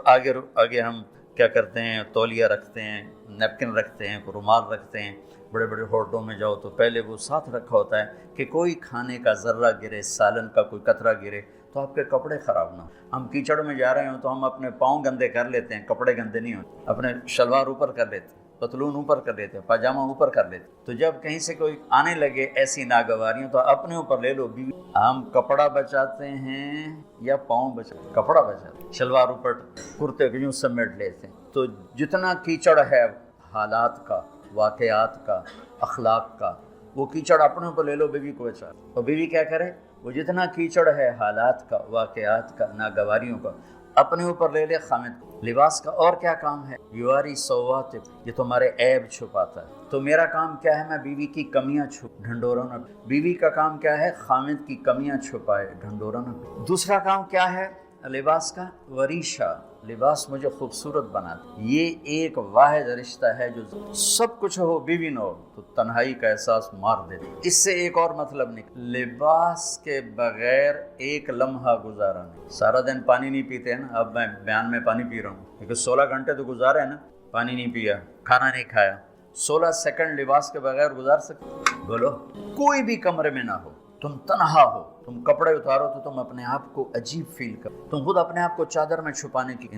آگے ہم کیا کرتے ہیں، تولیہ رکھتے ہیں، نیپکن رکھتے ہیں، رومال رکھتے ہیں۔ بڑے بڑے ہوٹلوں میں جاؤ تو پہلے وہ ساتھ رکھا ہوتا ہے کہ کوئی کھانے کا ذرہ گرے، سالن کا کوئی قطرہ گرے تو آپ کے کپڑے خراب نہ ہوں۔ ہم کیچڑ میں جا رہے ہوں تو ہم اپنے پاؤں گندے کر لیتے ہیں، کپڑے گندے نہیں ہوتے، اپنے شلوار اوپر کر لیتے ہیں، پتلون اوپر کر لیتے ہیں، پاجامہ اوپر کر لیتے ہیں۔ تو جب کہیں سے کوئی آنے لگے ایسی ناگواریاں تو اپنے اوپر لے لو بیوی۔ ہم کپڑا بچاتے ہیں یا پاؤں بچاتے ہیں؟ کپڑا بچاتے ہیں، شلوار اوپر، کرتے کو یوں سمیٹ لیتے ہیں۔ تو جتنا کیچڑ ہے حالات کا، واقعات کا، اخلاق کا، وہ کیچڑ اپنے اوپر لے لو، بیوی کو بچا۔ اور بیوی کیا کرے، وہ جتنا کیچڑ ہے حالات کا، واقعات کا، ناگواریوں کا، اپنے اوپر لے لے خامد۔ لباس کا اور کیا کام ہے، یواری سوات، یہ تمہارے عیب چھپاتا ہے۔ تو میرا کام کیا ہے، میں بیوی کی کمیاں ڈھنڈورا نہ، بیوی کا کام کیا ہے، خامد کی کمیاں چھپائے، ڈھنڈورا نہ۔ دوسرا کام کیا ہے لباس کا، وریشہ، لباس مجھے خوبصورت بناتا۔ یہ ایک واحد رشتہ ہے جو سب کچھ ہو بیوی نہ ہو تو تنہائی کا احساس مار دیتا۔ اس سے ایک اور مطلب نہیں، لباس کے بغیر ایک لمحہ گزارا نہیں۔ سارا دن پانی نہیں پیتے ہیں نا، اب میں بیان میں پانی پی رہا ہوں کیونکہ 16 گھنٹے تو گزارے ہیں نا، پانی نہیں پیا، کھانا نہیں کھایا، 16 سیکنڈ لباس کے بغیر گزار سکتے؟ بولو، کوئی بھی کمرے میں نہ ہو، تم تنہا ہو، تم کپڑے اتارو تو تم اپنے آپ کو عجیب فیل کرو، تم خود اپنے آپ کو چادر میں چھپانے کی۔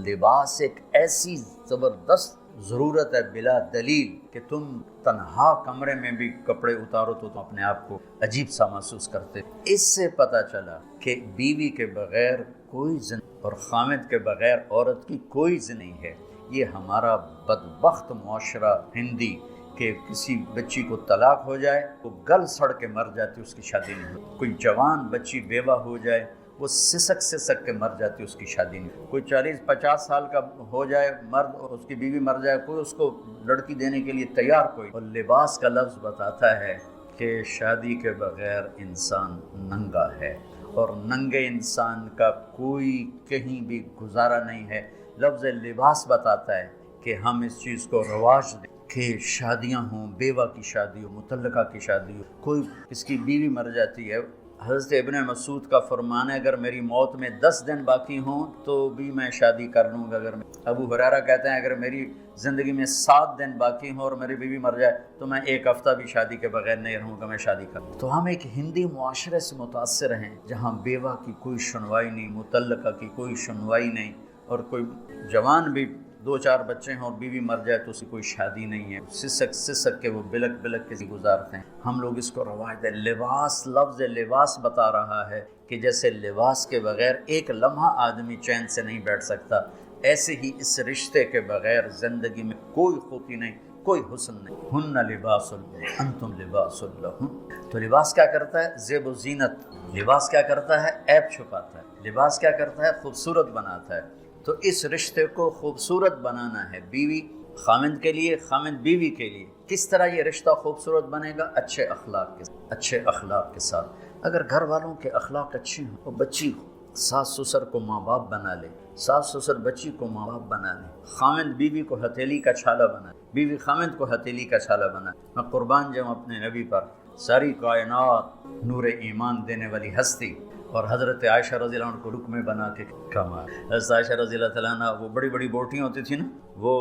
لباس ایک ایسی زبردست ضرورت ہے بلا دلیل کہ تم تنہا کمرے میں بھی کپڑے اتارو تو تم اپنے آپ کو عجیب سا محسوس کرتے۔ اس سے پتہ چلا کہ بیوی کے بغیر کوئی زندگی اور خامد کے بغیر عورت کی کوئی زندگی نہیں ہے۔ یہ ہمارا بدبخت معاشرہ ہندی کہ کسی بچی کو طلاق ہو جائے وہ گل سڑ کے مر جاتی، اس کی شادی نہیں ہوتی۔ کوئی جوان بچی بیوہ ہو جائے وہ سسک کے مر جاتی، اس کی شادی نہیں۔ کوئی 40-50 سال کا ہو جائے مرد اور اس کی بیوی مر جائے، کوئی اس کو لڑکی دینے کے لیے تیار کوئی۔ اور لباس کا لفظ بتاتا ہے کہ شادی کے بغیر انسان ننگا ہے اور ننگے انسان کا کوئی کہیں بھی گزارا نہیں ہے۔ لفظ لباس بتاتا ہے کہ ہم اس چیز کو رواج دیں کہ شادیاں ہوں، بیوہ کی شادی ہو، مطلقہ کی شادی ہو، کوئی اس کی بیوی مر جاتی ہے۔ حضرت ابن مسعود کا فرمان ہے اگر میری موت میں 10 دن باقی ہوں تو بھی میں شادی کر لوں گا۔ اگر ابو ہریرہ کہتے ہیں اگر میری زندگی میں 7 دن باقی ہوں اور میری بیوی مر جائے تو میں 1 ہفتہ بھی شادی کے بغیر نہیں رہوں گا، میں شادی کر لوں۔ تو ہم ایک ہندی معاشرے سے متاثر ہیں جہاں بیوہ کی کوئی سنوائی نہیں، مطلقہ کی کوئی سنوائی نہیں، اور کوئی جوان بھی 2-4 بچے ہیں اور بیوی مر جائے تو اس کی کوئی شادی نہیں ہے، سسک کے وہ بلک کے گزارتے ہیں۔ ہم لوگ اس کو رواج دیں۔ لباس، لفظ لباس بتا رہا ہے کہ جیسے لباس کے بغیر ایک لمحہ آدمی چین سے نہیں بیٹھ سکتا، ایسے ہی اس رشتے کے بغیر زندگی میں کوئی خوبی نہیں، کوئی حسن نہیں۔ ہن لباس انتم لباس لہن۔ تو لباس کیا کرتا ہے، زیب و زینت۔ لباس کیا کرتا ہے، عیب چھپاتا ہے۔ لباس کیا کرتا ہے، خوبصورت بناتا ہے۔ تو اس رشتے کو خوبصورت بنانا ہے، بیوی خامند کے لیے، خامند بیوی کے لیے۔ کس طرح یہ رشتہ خوبصورت بنے گا، اچھے اخلاق کے ساتھ۔ اگر گھر والوں کے اخلاق اچھے ہوں تو بچی ساس سسر کو ماں باپ بنا لے، ساس سسر بچی کو ماں باپ بنا لے، خامند بیوی کو ہتھیلی کا چھالا بنا لے، بیوی خامند کو ہتھیلی کا چھالا بنا لے۔ میں قربان جاؤں اپنے نبی پر، ساری کائنات نور ایمان دینے والی ہستی، اور حضرت عائشہ رضی اللہ عنہ کو رکن میں بنا کے کمال۔ حضرت عائشہ رضی اللہ تعالیٰ عنہ وہ بڑی بڑی بوٹیاں ہوتی تھیں نا، وہ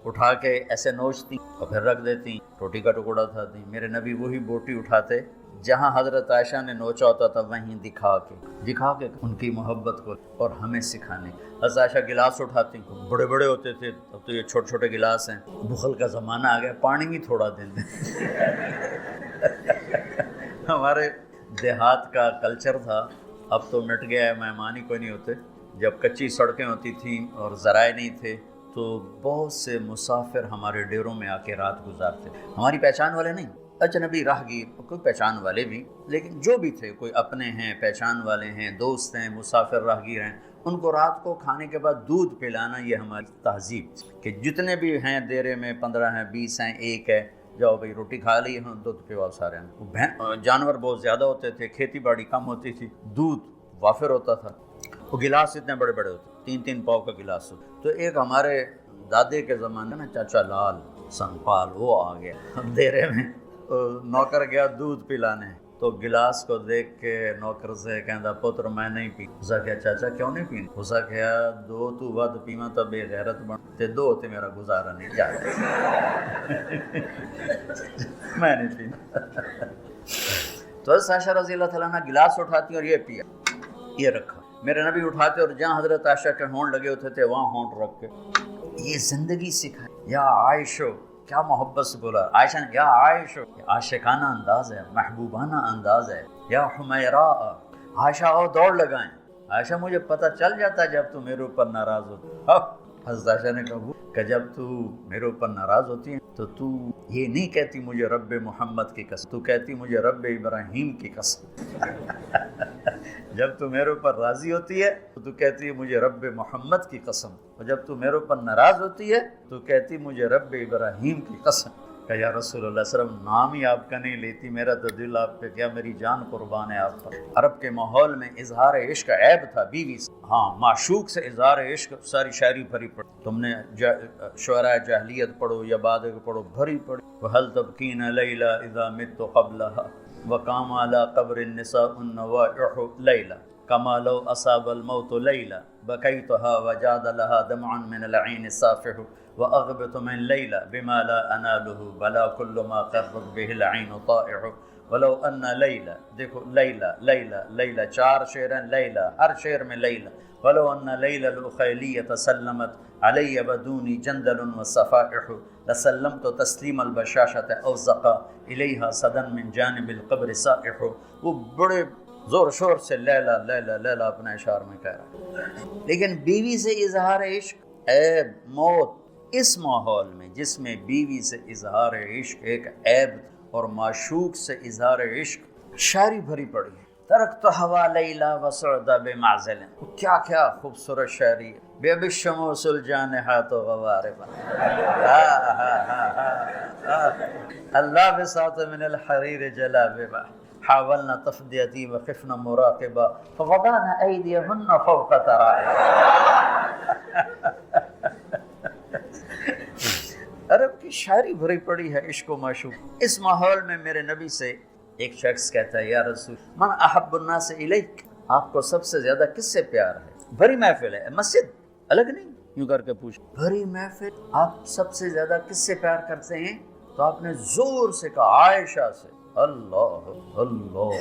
اٹھا کے ایسے نوچتی اور پھر رکھ دیتی، روٹی کا ٹکڑا اٹھاتی۔ میرے نبی وہی بوٹی اٹھاتے جہاں حضرت عائشہ نے نوچا ہوتا تھا وہیں دکھا کے ان کی محبت کو اور ہمیں سکھانے. حضرت عائشہ گلاس اٹھاتی، بڑے بڑے ہوتے تھے، اب تو یہ چھوٹے چھوٹے گلاس ہیں. بخل کا زمانہ آ گیا، پانی بھی تھوڑا دے دیں. ہمارے دیہات کا کلچر تھا، اب تو مٹ گیا ہے، مہمان ہی کوئی نہیں ہوتے. جب کچی سڑکیں ہوتی تھیں اور ذرائع نہیں تھے تو بہت سے مسافر ہمارے ڈیروں میں آ کے رات گزارتے. ہماری پہچان والے نہیں، اجنبی راہگیر، کوئی پہچان والے بھی، لیکن جو بھی تھے، کوئی اپنے ہیں، پہچان والے ہیں، دوست ہیں، مسافر راہگیر ہیں، ان کو رات کو کھانے کے بعد دودھ پلانا یہ ہماری تہذیب کہ جتنے بھی ہیں دیرے میں 15 ہیں، 20 ہیں، ایک ہے، جاؤ بھائی روٹی کھا لی، ہاں دودھ پیواؤ سارے ہیں. جانور بہت زیادہ ہوتے تھے، کھیتی باڑی کم ہوتی تھی، دودھ وافر ہوتا تھا. وہ گلاس اتنے بڑے بڑے ہوتے، 3 پاؤ کا گلاس ہوتا. تو ایک ہمارے دادے کے زمانے میں چاچا لال سنپال وہ آ گیا اندھیرے میں، نوکر گیا دودھ پلانے، تو گلاس کو دیکھ کے نوکر سے کہندا پتر میں نہیں پی. اسا کہا چاچا کیوں نہیں پی؟ اسا کہا 2 تو ود پیواں تا بے غیرت بن تے 2 تے میرا گزارا نہیں جاتا. میں نہیں پینا. تو حضرت عائشہ رضی اللہ تعالیٰ عنہ گلاس اٹھاتی اور یہ پیا، یہ رکھا. میرے نبی اٹھاتے اور جہاں حضرت عائشہ کے ہونٹ لگے ہوتے تھے وہاں ہونٹ رکھ کے یہ زندگی سکھائی. یا عائشہ، کیا محبت سے بولا عائشہ نے، یا عائشہ، عاشقانہ انداز ہے، محبوبانہ انداز ہے. یا حمیراء، عائشہ آؤ دوڑ لگائیں. عائشہ مجھے پتہ چل جاتا ہے جب تو میرے اوپر ناراض ہوتی. حضرت عائشہ نے کہا کہ جب تو میرے اوپر ناراض ہوتی ہے تو تو یہ نہیں کہتی مجھے رب محمد کی قسم، تو کہتی مجھے رب ابراہیم کی قسم. جب تو میرے اوپر راضی ہوتی ہے تو کہتی ہے مجھے رب محمد کی قسم، اور جب تو میرے اوپر ناراض ہوتی ہے تو کہتی مجھے رب ابراہیم کی قسم. کہ یا رسول اللہ صلی اللہ علیہ وسلم نام ہی آپ کا نہیں لیتی، میرا تو دل آپ پہ، کیا میری جان قربان ہے آپ پر. عرب کے ماحول میں اظہار عشق عیب تھا بیوی سے. ہاں معشوق سے اظہار عشق، ساری شاعری بھری پڑی. تم نے شعراء جاہلیت پڑھو یا بعد کو پڑھو، بھری پڑی. وَهَلْ تَبْكِينَ لَيْلَا إِذَا مِتُّ قَبْلَهَا وَقَامَ عَلَىٰ قَبْرِ النِّسَاءُ النَّوَائِحُ لَيْلًا كَمَا لَوْ أَصَابَ الْمَوْتُ لَيْلًا بَكَيْتُهَا وَجَادَ لَهَا دَمْعًا مِنَ الْعَيْنِ الصَّافِحُ وَأَغْبِطُ مِنْ لَيْلًا بِمَا لَا أَنَالُهُ بَلَا كُلُّ مَا قَرَّتْ بِهِ الْعَيْنُ طَائِعُ وَلَوْ أَنَّ لَيْلًا. دیکھو لیلہ لیلہ لیلہ 4 شعر ہیں، لیلہ ہر شعر میں لیلہ. وَلَوْ أَنَّ لَيْلَ الْأُخَيْلِيَّةَ سَلَّمَتْ عَلَيَّ بَدُونِي جَنْدَلٌ وَالصَّفَائِحُ لَسَلَّمْتُ تَسْلِيمَ الْبَشَاشَةِ أَوْ زَقَا إِلَيْهَا صَدًا مِنْ جَانِبِ الْقَبْرِ صَائِحُ. وہ بڑے زور شور سے لیلہ لیلہ لیلہ اپنے اشعار میں کہہ رہا ہے. لیکن بیوی سے اظہار عشق عیب، موت. اس ماحول میں جس میں بیوی سے اظہار عشق ایک عیب اور معشوق سے اظہار عشق شاعری بھری پڑی ہے. ترکت ہوا لیلا وسعد بمعزل، کیا کیا خوبصورت شاعری ہے. بے بالشموس الجانحات غواربا اللہ بساط من الحریر جلاببا حاولنا تفدیتی وخفنا مراقبا فوضعنا ایدیہن فوق ترائب. عرب کی شاعری بھری پڑی ہے عشق و معشوق. اس ماحول میں میرے نبی سے ایک شخص کہتا ہے یا رسول من احب الناس الیک، آپ کو سب سے زیادہ کس سے پیار ہے؟ بھری محفل ہے، مسجد الگ نہیں، یوں کر کے پوچھ، بھری محفل، آپ سب سے زیادہ کس سے پیار کرتے ہیں؟ تو آپ نے زور سے کہا عائشہ سے. اللہ اللہ،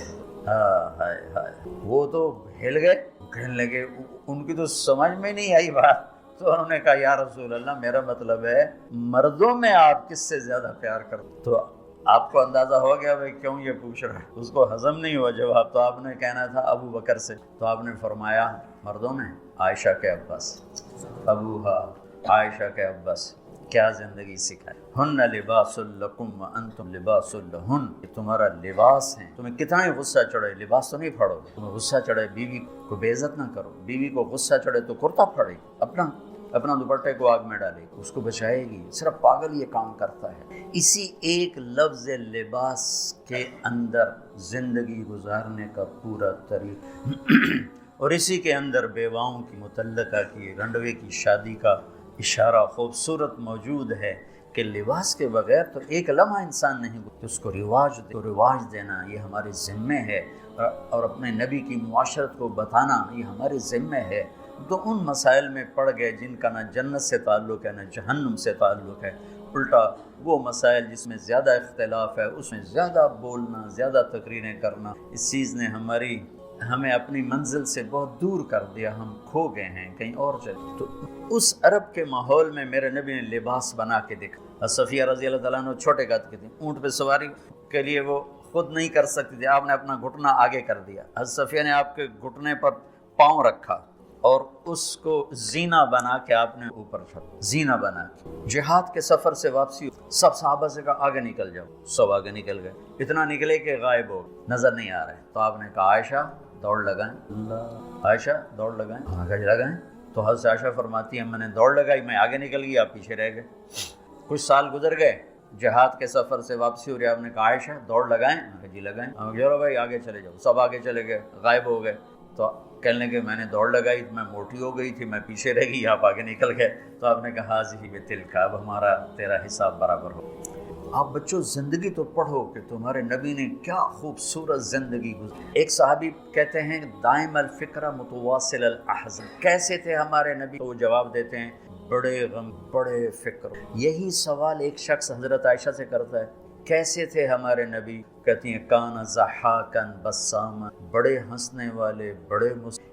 ہائے ہائے. وہ تو ہل گئے، کہنے لگے، ان کی تو سمجھ میں نہیں آئی بات. تو انہوں نے کہا یا رسول اللہ میرا مطلب ہے مردوں میں آپ کس سے زیادہ پیار کرتے؟ تو آپ کو اندازہ ہو گیا بھائی کیوں یہ پوچھ رہا ہے. اس کو ہضم نہیں ہوا جواب. تو آپ نے کہنا تھا ابو بکر سے. تو آپ نے فرمایا مردوں میں عائشہ کے عباس، ابوہا عائشہ کے عباس. کیا زندگی سکھائی. ہن لباس لکم وانتم لباس لہن، یہ تمہارا لباس ہیں. تمہیں کتنا ہی غصہ چڑھے لباس تو نہیں پھاڑو. تمہیں غصہ چڑھے بیوی کو بے عزت نہ کرو. بیوی کو غصہ چڑھے تو کرتا پھاڑے گی، اپنا دوپٹے کو آگ میں ڈالے گی، اس کو بچائے گی. صرف پاگل یہ کام کرتا ہے. اسی ایک لفظ لباس کے اندر زندگی گزارنے کا پورا طریقہ اور اسی کے اندر بیواؤں کی متعلقہ کی رنڈوے کی شادی کا اشارہ خوبصورت موجود ہے کہ لباس کے بغیر تو ایک لمحہ انسان نہیں گزرتا. اس کو رواج دینا یہ ہمارے ذمے ہے، اور اپنے نبی کی معاشرت کو بتانا یہ ہمارے ذمے ہے. تو ان مسائل میں پڑ گئے جن کا نہ جنت سے تعلق ہے نہ جہنم سے تعلق ہے، الٹا وہ مسائل جس میں زیادہ اختلاف ہے اس میں زیادہ بولنا، زیادہ تقریریں کرنا، اس چیز نے ہمیں اپنی منزل سے بہت دور کر دیا، ہم کھو گئے ہیں، کہیں اور چلے۔ تو اس عرب کے ماحول میں میرے نبی نے لباس بنا کے دکھا۔ صفیہ رضی اللہ تعالیٰ عنہ چھوٹے قد کی تھی، اونٹ پہ سواری کے لیے وہ خود نہیں کر سکتی تھی، آپ نے اپنا گھٹنا آگے کر دیا، حضرت صفیہ نے آپ کے گھٹنے پر پاؤں رکھا اور اس کو زینہ بنا کے آپ نے اوپر چھوڑا، زینہ بنا کے۔ جہاد کے سفر سے واپسی سب صحابہ سے کہا آگے نکل جاؤ، سب آگے نکل گئے، اتنا نکلے کہ غائب ہو نظر نہیں آ رہے۔ تو آپ نے کہا عائشہ دوڑ لگائیں، اللہ عائشہ دوڑ لگائیں، آگے لگائیں۔ تو حضرت عائشہ فرماتی ہیں میں نے دوڑ لگائی، میں آگے نکل گئی، آپ پیچھے رہ گئے۔ کچھ سال گزر گئے، جہاد کے سفر سے واپسی ہو رہی، آپ نے کہا عائشہ دوڑ لگائیں، جی لگائیں، چلو بھائی آگے چلے جاؤ، سب آگے چلے گئے، غائب ہو گئے۔ تو کہنے لگے میں نے دوڑ لگائی، میں موٹی ہو گئی تھی، میں پیچھے رہ گئی، آپ آگے نکل گئے۔ تو آپ نے کہا حاضی بتلک، اب ہمارا تیرا حساب برابر ہو۔ آپ بچوں زندگی تو پڑھو کہ تمہارے نبی نے کیا خوبصورت زندگی گزاری۔ ایک صحابی کہتے ہیں دائم الفکر متواصل الاحزان، کیسے تھے ہمارے نبی؟ تو وہ جواب دیتے ہیں بڑے غم بڑے فکر۔ یہی سوال ایک شخص حضرت عائشہ سے کرتا ہے کیسے تھے ہمارے نبی؟ کہتی ہیں کان ضحاکن بساما، بڑے ہنسنے والے، بڑے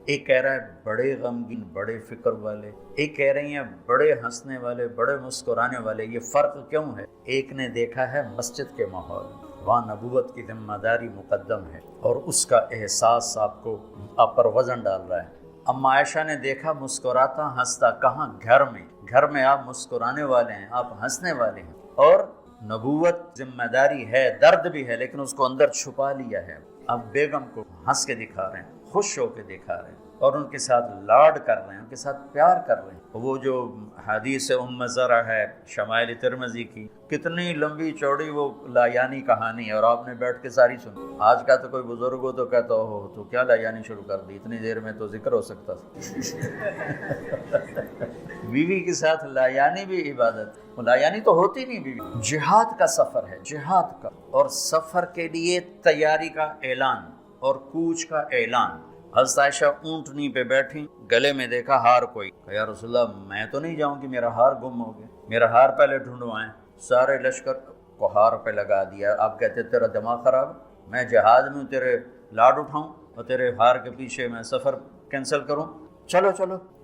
ایک کہہ رہا ہے بڑے غمگین بڑے فکر والے، ایک کہہ رہی ہیں بڑے ہنسنے والے بڑے مسکرانے والے۔ یہ فرق کیوں ہے؟ ایک نے دیکھا ہے مسجد کے ماحول، وہاں نبوت کی ذمہ داری مقدم ہے اور اس کا احساس آپ پر وزن ڈال رہا ہے۔ اما عائشہ نے دیکھا مسکراتا ہنستا، کہاں؟ گھر میں آپ مسکرانے والے ہیں، آپ ہنسنے والے ہیں، اور نبوت ذمہ داری ہے، درد بھی ہے، لیکن اس کو اندر چھپا لیا ہے۔ اب بیگم کو ہنس کے دکھا رہے ہیں، خوش ہو کے دکھا رہے ہیں، اور ان کے ساتھ لاڈ کر رہے ہیں، ان کے ساتھ پیار کر رہے ہیں۔ وہ جو حدیث ام زرع ہے شمائل ترمذی کی، کتنی لمبی چوڑی وہ لایانی کہانی ہے، اور آپ نے بیٹھ کے ساری سنی۔ آج کا تو کوئی بزرگ ہو تو کہتا ہو تو کیا لایانی شروع کر دی، اتنی دیر میں تو ذکر ہو سکتا تھا۔ بیوی کے ساتھ لایانی بھی عبادت، وہ لایانی تو ہوتی نہیں بیوی۔ جہاد کا سفر ہے، جہاد کا، اور سفر کے لیے تیاری کا اعلان اور کوچ کا اعلان۔ حضرت عائشہ اونٹنی پہ بیٹھی، گلے میں دیکھا ہار کوئی، یا رسول اللہ میں تو نہیں جاؤں گی، میرا ہار گم ہو گیا، میرا ہار پہلے ڈھونڈوائیں۔ سارے لشکر کو ہار پہ لگا دیا۔ آپ کہتے تیرا دماغ خراب، میں جہاد میں ہوں، تیرے لاڈ اٹھاؤں اور تیرے ہار کے پیچھے میں سفر کینسل کروں؟ چلو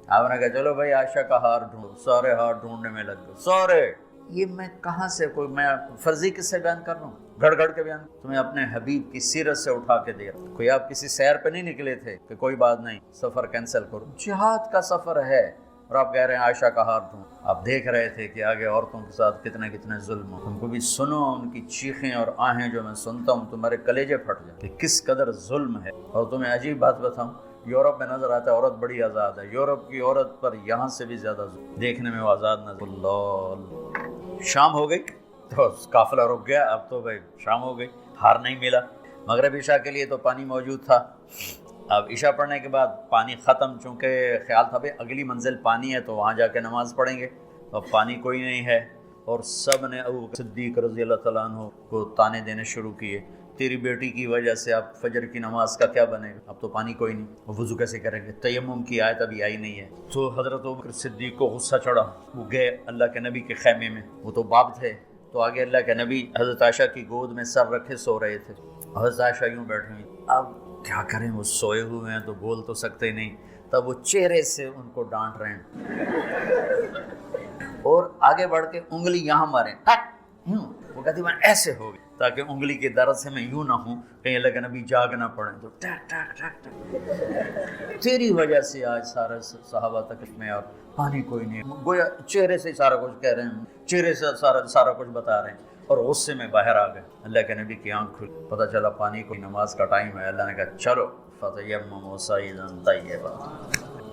آپ نے کہا چلو بھائی عائشہ کا ہار ڈھونڈو، سارے ہار ڈھونڈنے میں لگ گئے، سارے۔ یہ میں کہاں سے کوئی میں فرضی کس سے بیان کر رہا ہوں؟ گھڑ کے بیان تمہیں اپنے حبیب کی سیرت سے اٹھا کے دے رہا ہوں۔ کوئی آپ کسی سیر پہ نہیں نکلے تھے کہ کوئی بات نہیں سفر کینسل کرو، جہاد کا سفر ہے، اور آپ کہہ رہے ہیں عائشہ کا ہار ڈھونڈ۔ آپ دیکھ رہے تھے کہ آگے عورتوں کے ساتھ کتنے ظلم ہو، ان کو بھی سنو، ان کی چیخیں اور آہیں جو میں سنتا ہوں تمہارے کلیجے پھٹ جائیں کہ کس قدر ظلم ہے۔ اور تمہیں عجیب بات بتاؤں، یورپ میں نظر آتا ہے عورت بڑی آزاد ہے، یورپ کی عورت پر یہاں سے بھی زیادہ دیکھنے میں وہ آزاد نظر۔ اللہ، شام ہو گئی تو قافلہ رک گیا، اب تو بھائی شام ہو گئی، ہار نہیں ملا۔ مغرب عشاء کے لیے تو پانی موجود تھا، اب عشاء پڑھنے کے بعد پانی ختم، چونکہ خیال تھا بھائی اگلی منزل پانی ہے تو وہاں جا کے نماز پڑھیں گے، اب پانی کوئی نہیں ہے، اور سب نے ابو صدیق رضی اللہ تعالیٰ عنہ کو تانے دینے شروع کیے، تیری بیٹی کی وجہ سے اب فجر کی نماز کا کیا بنے گا، اب تو پانی کوئی نہیں، وضو کیسے کریں گے، تیمم کی آیت ابھی آئی نہیں ہے۔ تو حضرت ابو صدیق کو غصہ چڑھا، وہ گئے اللہ کے نبی کے خیمے میں، وہ تو باب تھے، تو آگے اللہ کے نبی حضرت عائشہ کی گود میں سر رکھے سو رہے تھے، حضرت عائشہ یوں بیٹھے ہوئی، اب کیا کریں، وہ سوئے ہوئے ہیں تو بول تو سکتے نہیں، تب وہ چہرے سے ان کو ڈانٹ رہے ہیں اور آگے بڑھ کے انگلی یہاں ماریں، یوں، وہ کہتی میں ایسے ہو گئی تاکہ انگلی کے درد سے میں یوں نہ ہوں کہیں اللہ کے نبی جاگ نہ پڑیں، تو ٹک ٹک ٹک ٹک، تیری وجہ سے آج سارے صحابہ تکلیف میں اور پانی کوئی نہیں، گویا چہرے سے سارا کچھ کہہ رہے ہیں، چہرے سے سارا کچھ بتا رہے ہیں، اور غصے میں باہر آ گئے۔ اللہ کے نبی کی آنکھ کھلی، پتہ چلا پانی کو نماز کا ٹائم ہے، اللہ نے کہا چلو فتیمموا صعیدا طیبا،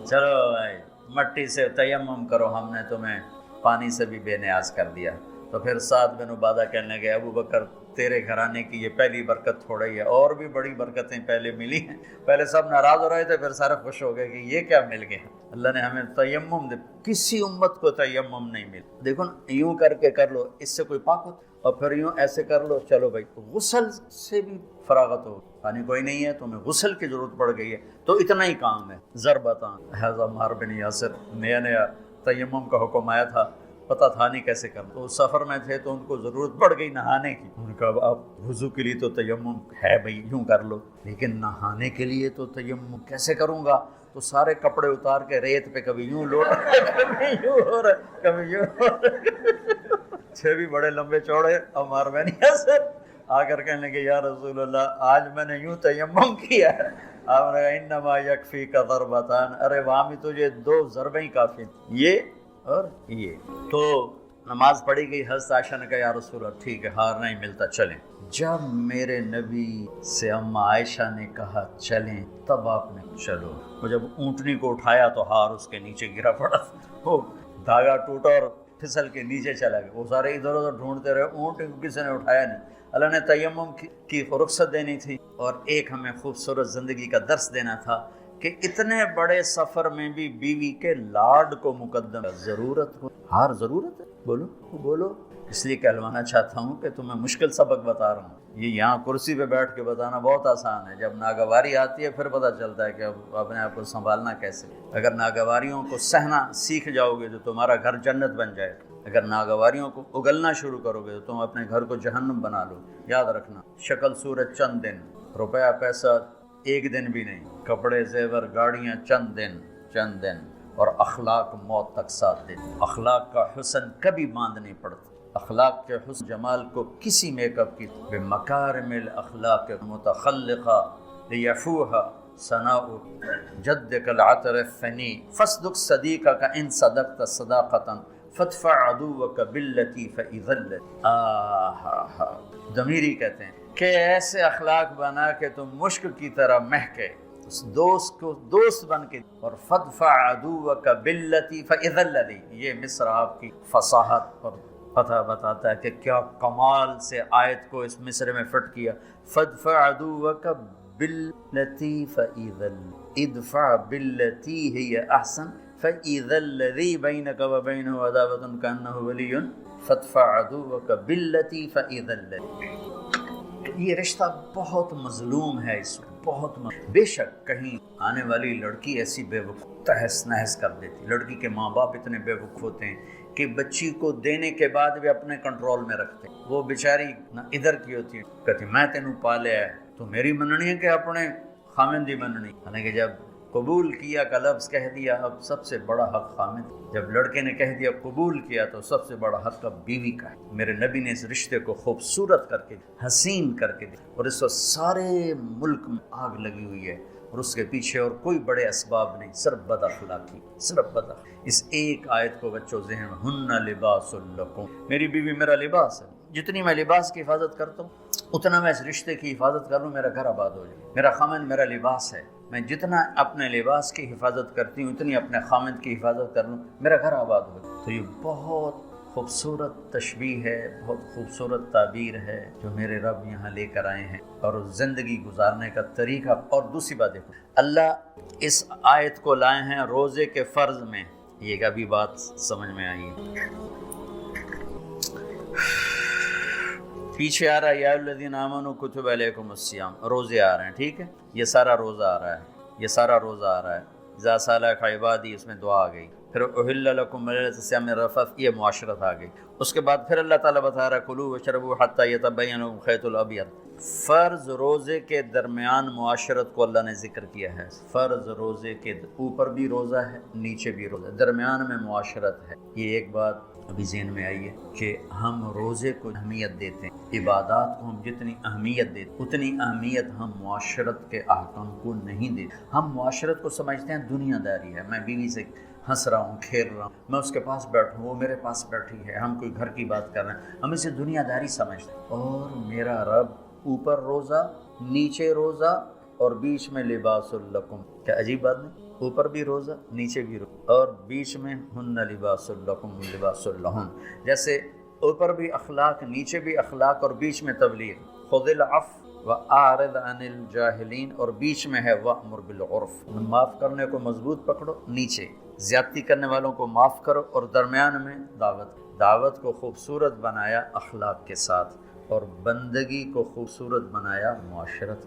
چلو بھائی مٹی سے تیمم کرو، ہم نے تمہیں پانی سے بھی بے نیاز کر دیا۔ تو پھر سعد بن عبادہ کہنے لگے ابو بکر تیرے گھرانے کی یہ پہلی برکت تھوڑی ہے، اور بھی بڑی برکتیں پہلے ملی ہیں، پہلے سب ناراض ہو رہے تھے، پھر سارے خوش ہو گئے کہ یہ کیا مل گیا، اللہ نے ہمیں تیمم دے، کسی امت کو تیمم نہیں ملا۔ دیکھو یوں کر کے کر لو، اس سے کوئی پاک ہوتا، اور پھر یوں ایسے کر لو، چلو بھائی غسل سے بھی فراغت ہو، پانی کوئی نہیں ہے تمہیں غسل کی ضرورت پڑ گئی ہے تو اتنا ہی کام ہے، ضربتان۔ حضرت عمار بن یاسر نیا تیمم کا حکم آیا تھا، پتہ تھا نہیں کیسے کرنا، تو سفر میں تھے تو ان کو ضرورت پڑ گئی نہانے کی، ان کا اب وضو کے لیے تو تیمم ہے بھائی یوں کر لو، لیکن نہانے کے لیے تو تیمم کیسے کروں گا؟ تو سارے کپڑے اتار کے ریت پہ کبھی یوں لوٹ کبھی یوں ہو رہا کبھی یوں ہو رہا، چھ بھی بڑے لمبے چوڑے، عمار میں نہیں سر آ کر کہنے لگے یا رسول اللہ آج میں نے یوں تیمم کیا ہے، آپ نے کہا انما یکفی کا ضربتان، ارے وہاں بھی تجھے 2 ضربیں ہی کافی، یہ اور یہ۔ تو نماز پڑھی گئی، حضرت عائشہ نے کہا یا رسول اللہ ٹھیک ہے ہار نہیں ملتا چلیں۔ جب میرے نبی سے اما عائشہ نے کہا چلیں تب آپ نے چلو، وہ جب اونٹنی کو اٹھایا تو ہار اس کے نیچے گرا پڑا، وہ دھاگا ٹوٹا اور پھسل کے نیچے چلا گیا، وہ سارے ادھر ادھر ڈھونڈتے رہے، اونٹ کسی نے اٹھایا نہیں۔ اللہ نے تیمم کی رخصت دینی تھی اور ایک ہمیں خوبصورت زندگی کا درس دینا تھا کہ اتنے بڑے سفر میں بھی بیوی کے لاڈ کو مقدم ضرورت ہو، ہار ضرورت ہے، بولو، اس لیے کہلوانا چاہتا ہوں کہ تمہیں مشکل سبق بتا رہا ہوں، یہ یہاں کرسی پہ بیٹھ کے بتانا بہت آسان ہے، جب ناگواری آتی ہے پھر پتہ چلتا ہے کہ اب اپنے آپ کو سنبھالنا کیسے۔ اگر ناگواریوں کو سہنا سیکھ جاؤ گے تو تمہارا گھر جنت بن جائے گا، اگر ناگواریوں کو اگلنا شروع کرو گے تو تم اپنے گھر کو جہنم بنا لو۔ یاد رکھنا، شکل صورت چند دن، روپیہ پیسہ ایک دن بھی نہیں، کپڑے زیور گاڑیاں چند دن، اور اخلاق موت تک ساتھ دے۔ اخلاق کا حسن کبھی باندھ نہیں پڑتا، اخلاق کے حسن جمال کو کسی میک اپ کی بمکارم الاخلاق متخلقہ لیفوها ثناء جدک العطر الثنی فاصدق صدیقک ان صدقت صداقۃ فادفع عدوک باللتی فاذا الذی ضمیری کہتے ہیں کہ ایسے اخلاق بنا کہ تم مشک کی طرح مہکے، اس دوست کو دوست بن کے، اور فادفع عدوک باللتی فاذا الذی، یہ مصر آپ کی فصاحت اور پتہ بتاتا ہے کہ کیا کمال سے آیت کو اس مصرے میں فٹ کیا۔ فادفع عدوک باللتی فاذا ادفع باللتی ہی احسن فاذا الذی بینک وبینہ عداوۃ کانہ ولی فادفع عدوک باللتی فاذا الذی۔ یہ رشتہ بہت مظلوم ہے، اس وقت بہت بے شک کہیں آنے والی لڑکی ایسی بے وقوف تہس نہس کر دیتی، لڑکی کے ماں باپ اتنے بے وقوف ہوتے ہیں کہ بچی کو دینے کے بعد بھی اپنے کنٹرول میں رکھتے ہیں، وہ بیچاری نہ ادھر کی ہوتی ہے، کہتی میں تینوں پالیا ہے تو میری مننی ہے کہ اپنے خامن دی مننی، یعنی کہ جب قبول کیا کا لفظ کہہ دیا اب سب سے بڑا حق خامن، جب لڑکے نے کہہ دیا قبول کیا تو سب سے بڑا حق اب بیوی کا ہے۔ میرے نبی نے اس رشتے کو خوبصورت کر کے حسین کر کے دیا، اور اس وقت سارے ملک میں آگ لگی ہوئی ہے اور اس کے پیچھے اور کوئی بڑے اسباب نہیں، صرف بد اخلاقی، صرف بد اخلاقی۔ اس ایک آیت کو بچوں ذہن میں، ہن لباس لکم، میری بیوی میرا لباس ہے، جتنی میں لباس کی حفاظت کرتا ہوں اتنا میں اس رشتے کی حفاظت کر لوں، میرا گھر آباد ہو جائے۔ میرا خامن میرا لباس ہے، میں جتنا اپنے لباس کی حفاظت کرتی ہوں اتنی اپنے خامن کی حفاظت کر لوں، میرا گھر آباد ہو جائے۔ تو یہ بہت خوبصورت تشبیہ ہے، بہت خوبصورت تعبیر ہے جو میرے رب یہاں لے کر آئے ہیں، اور زندگی گزارنے کا طریقہ۔ اور دوسری بات دیکھو، اللہ اس آیت کو لائے ہیں روزے کے فرض میں، یہ ابھی بات سمجھ میں آئی ہے۔ پیچھے آ رہا ہے یا الذین آمنوا کتب علیکم الصیام، روزے آ رہے ہیں، ٹھیک ہے، یہ سارا روزہ آ رہا ہے، یہ سارا روزہ آ رہا ہے۔ اذا سألک عبادی، اس میں دعا آ گئی، پھر احل لکم لیلۃ الصیام الرفث، یہ معاشرت آ گئی۔ اس کے بعد پھر اللہ تعالیٰ بتا رہا ہے کلوا واشربوا حتی یتبین لکم الخیط الابیض۔ فرض روزے کے درمیان معاشرت کو اللہ نے ذکر کیا ہے، فرض روزے کے اوپر بھی روزہ ہے، نیچے بھی روزہ ہے، درمیان میں معاشرت ہے۔ یہ ایک بات ابھی ذہن میں آئی ہے کہ ہم روزے کو اہمیت دیتے ہیں، عبادات کو ہم جتنی اہمیت دیتے اتنی اہمیت ہم معاشرت کے احکام کو نہیں دیتے۔ ہم معاشرت کو سمجھتے ہیں دنیا داری ہے، میں بیوی سے ہنس رہا ہوں، کھیل رہا ہوں، میں اس کے پاس بیٹھوں، وہ میرے پاس بیٹھی ہے، ہم کوئی گھر کی بات کر رہے ہیں، ہم اسے دنیا داری سمجھتے ہیں۔ اور میرا رب اوپر روزہ، نیچے روزہ اور بیچ میں لباس لکم، کیا عجیب بات نہیں؟ اوپر بھی روزہ، نیچے بھی روزہ، اور بیچ میں ہن لباس لکم لباس لہن، جیسے اوپر بھی اخلاق، نیچے بھی اخلاق، اور بیچ میں تبلیغ، خذ العفو واعرض عن الجاہلین، اور بیچ میں ہے وامر بالعرف، معاف کرنے کو مضبوط پکڑو، نیچے زیادتی کرنے والوں کو معاف کرو، اور درمیان میں دعوت کو خوبصورت بنایا اخلاق کے ساتھ، اور بندگی کو خوبصورت بنایا معاشرت۔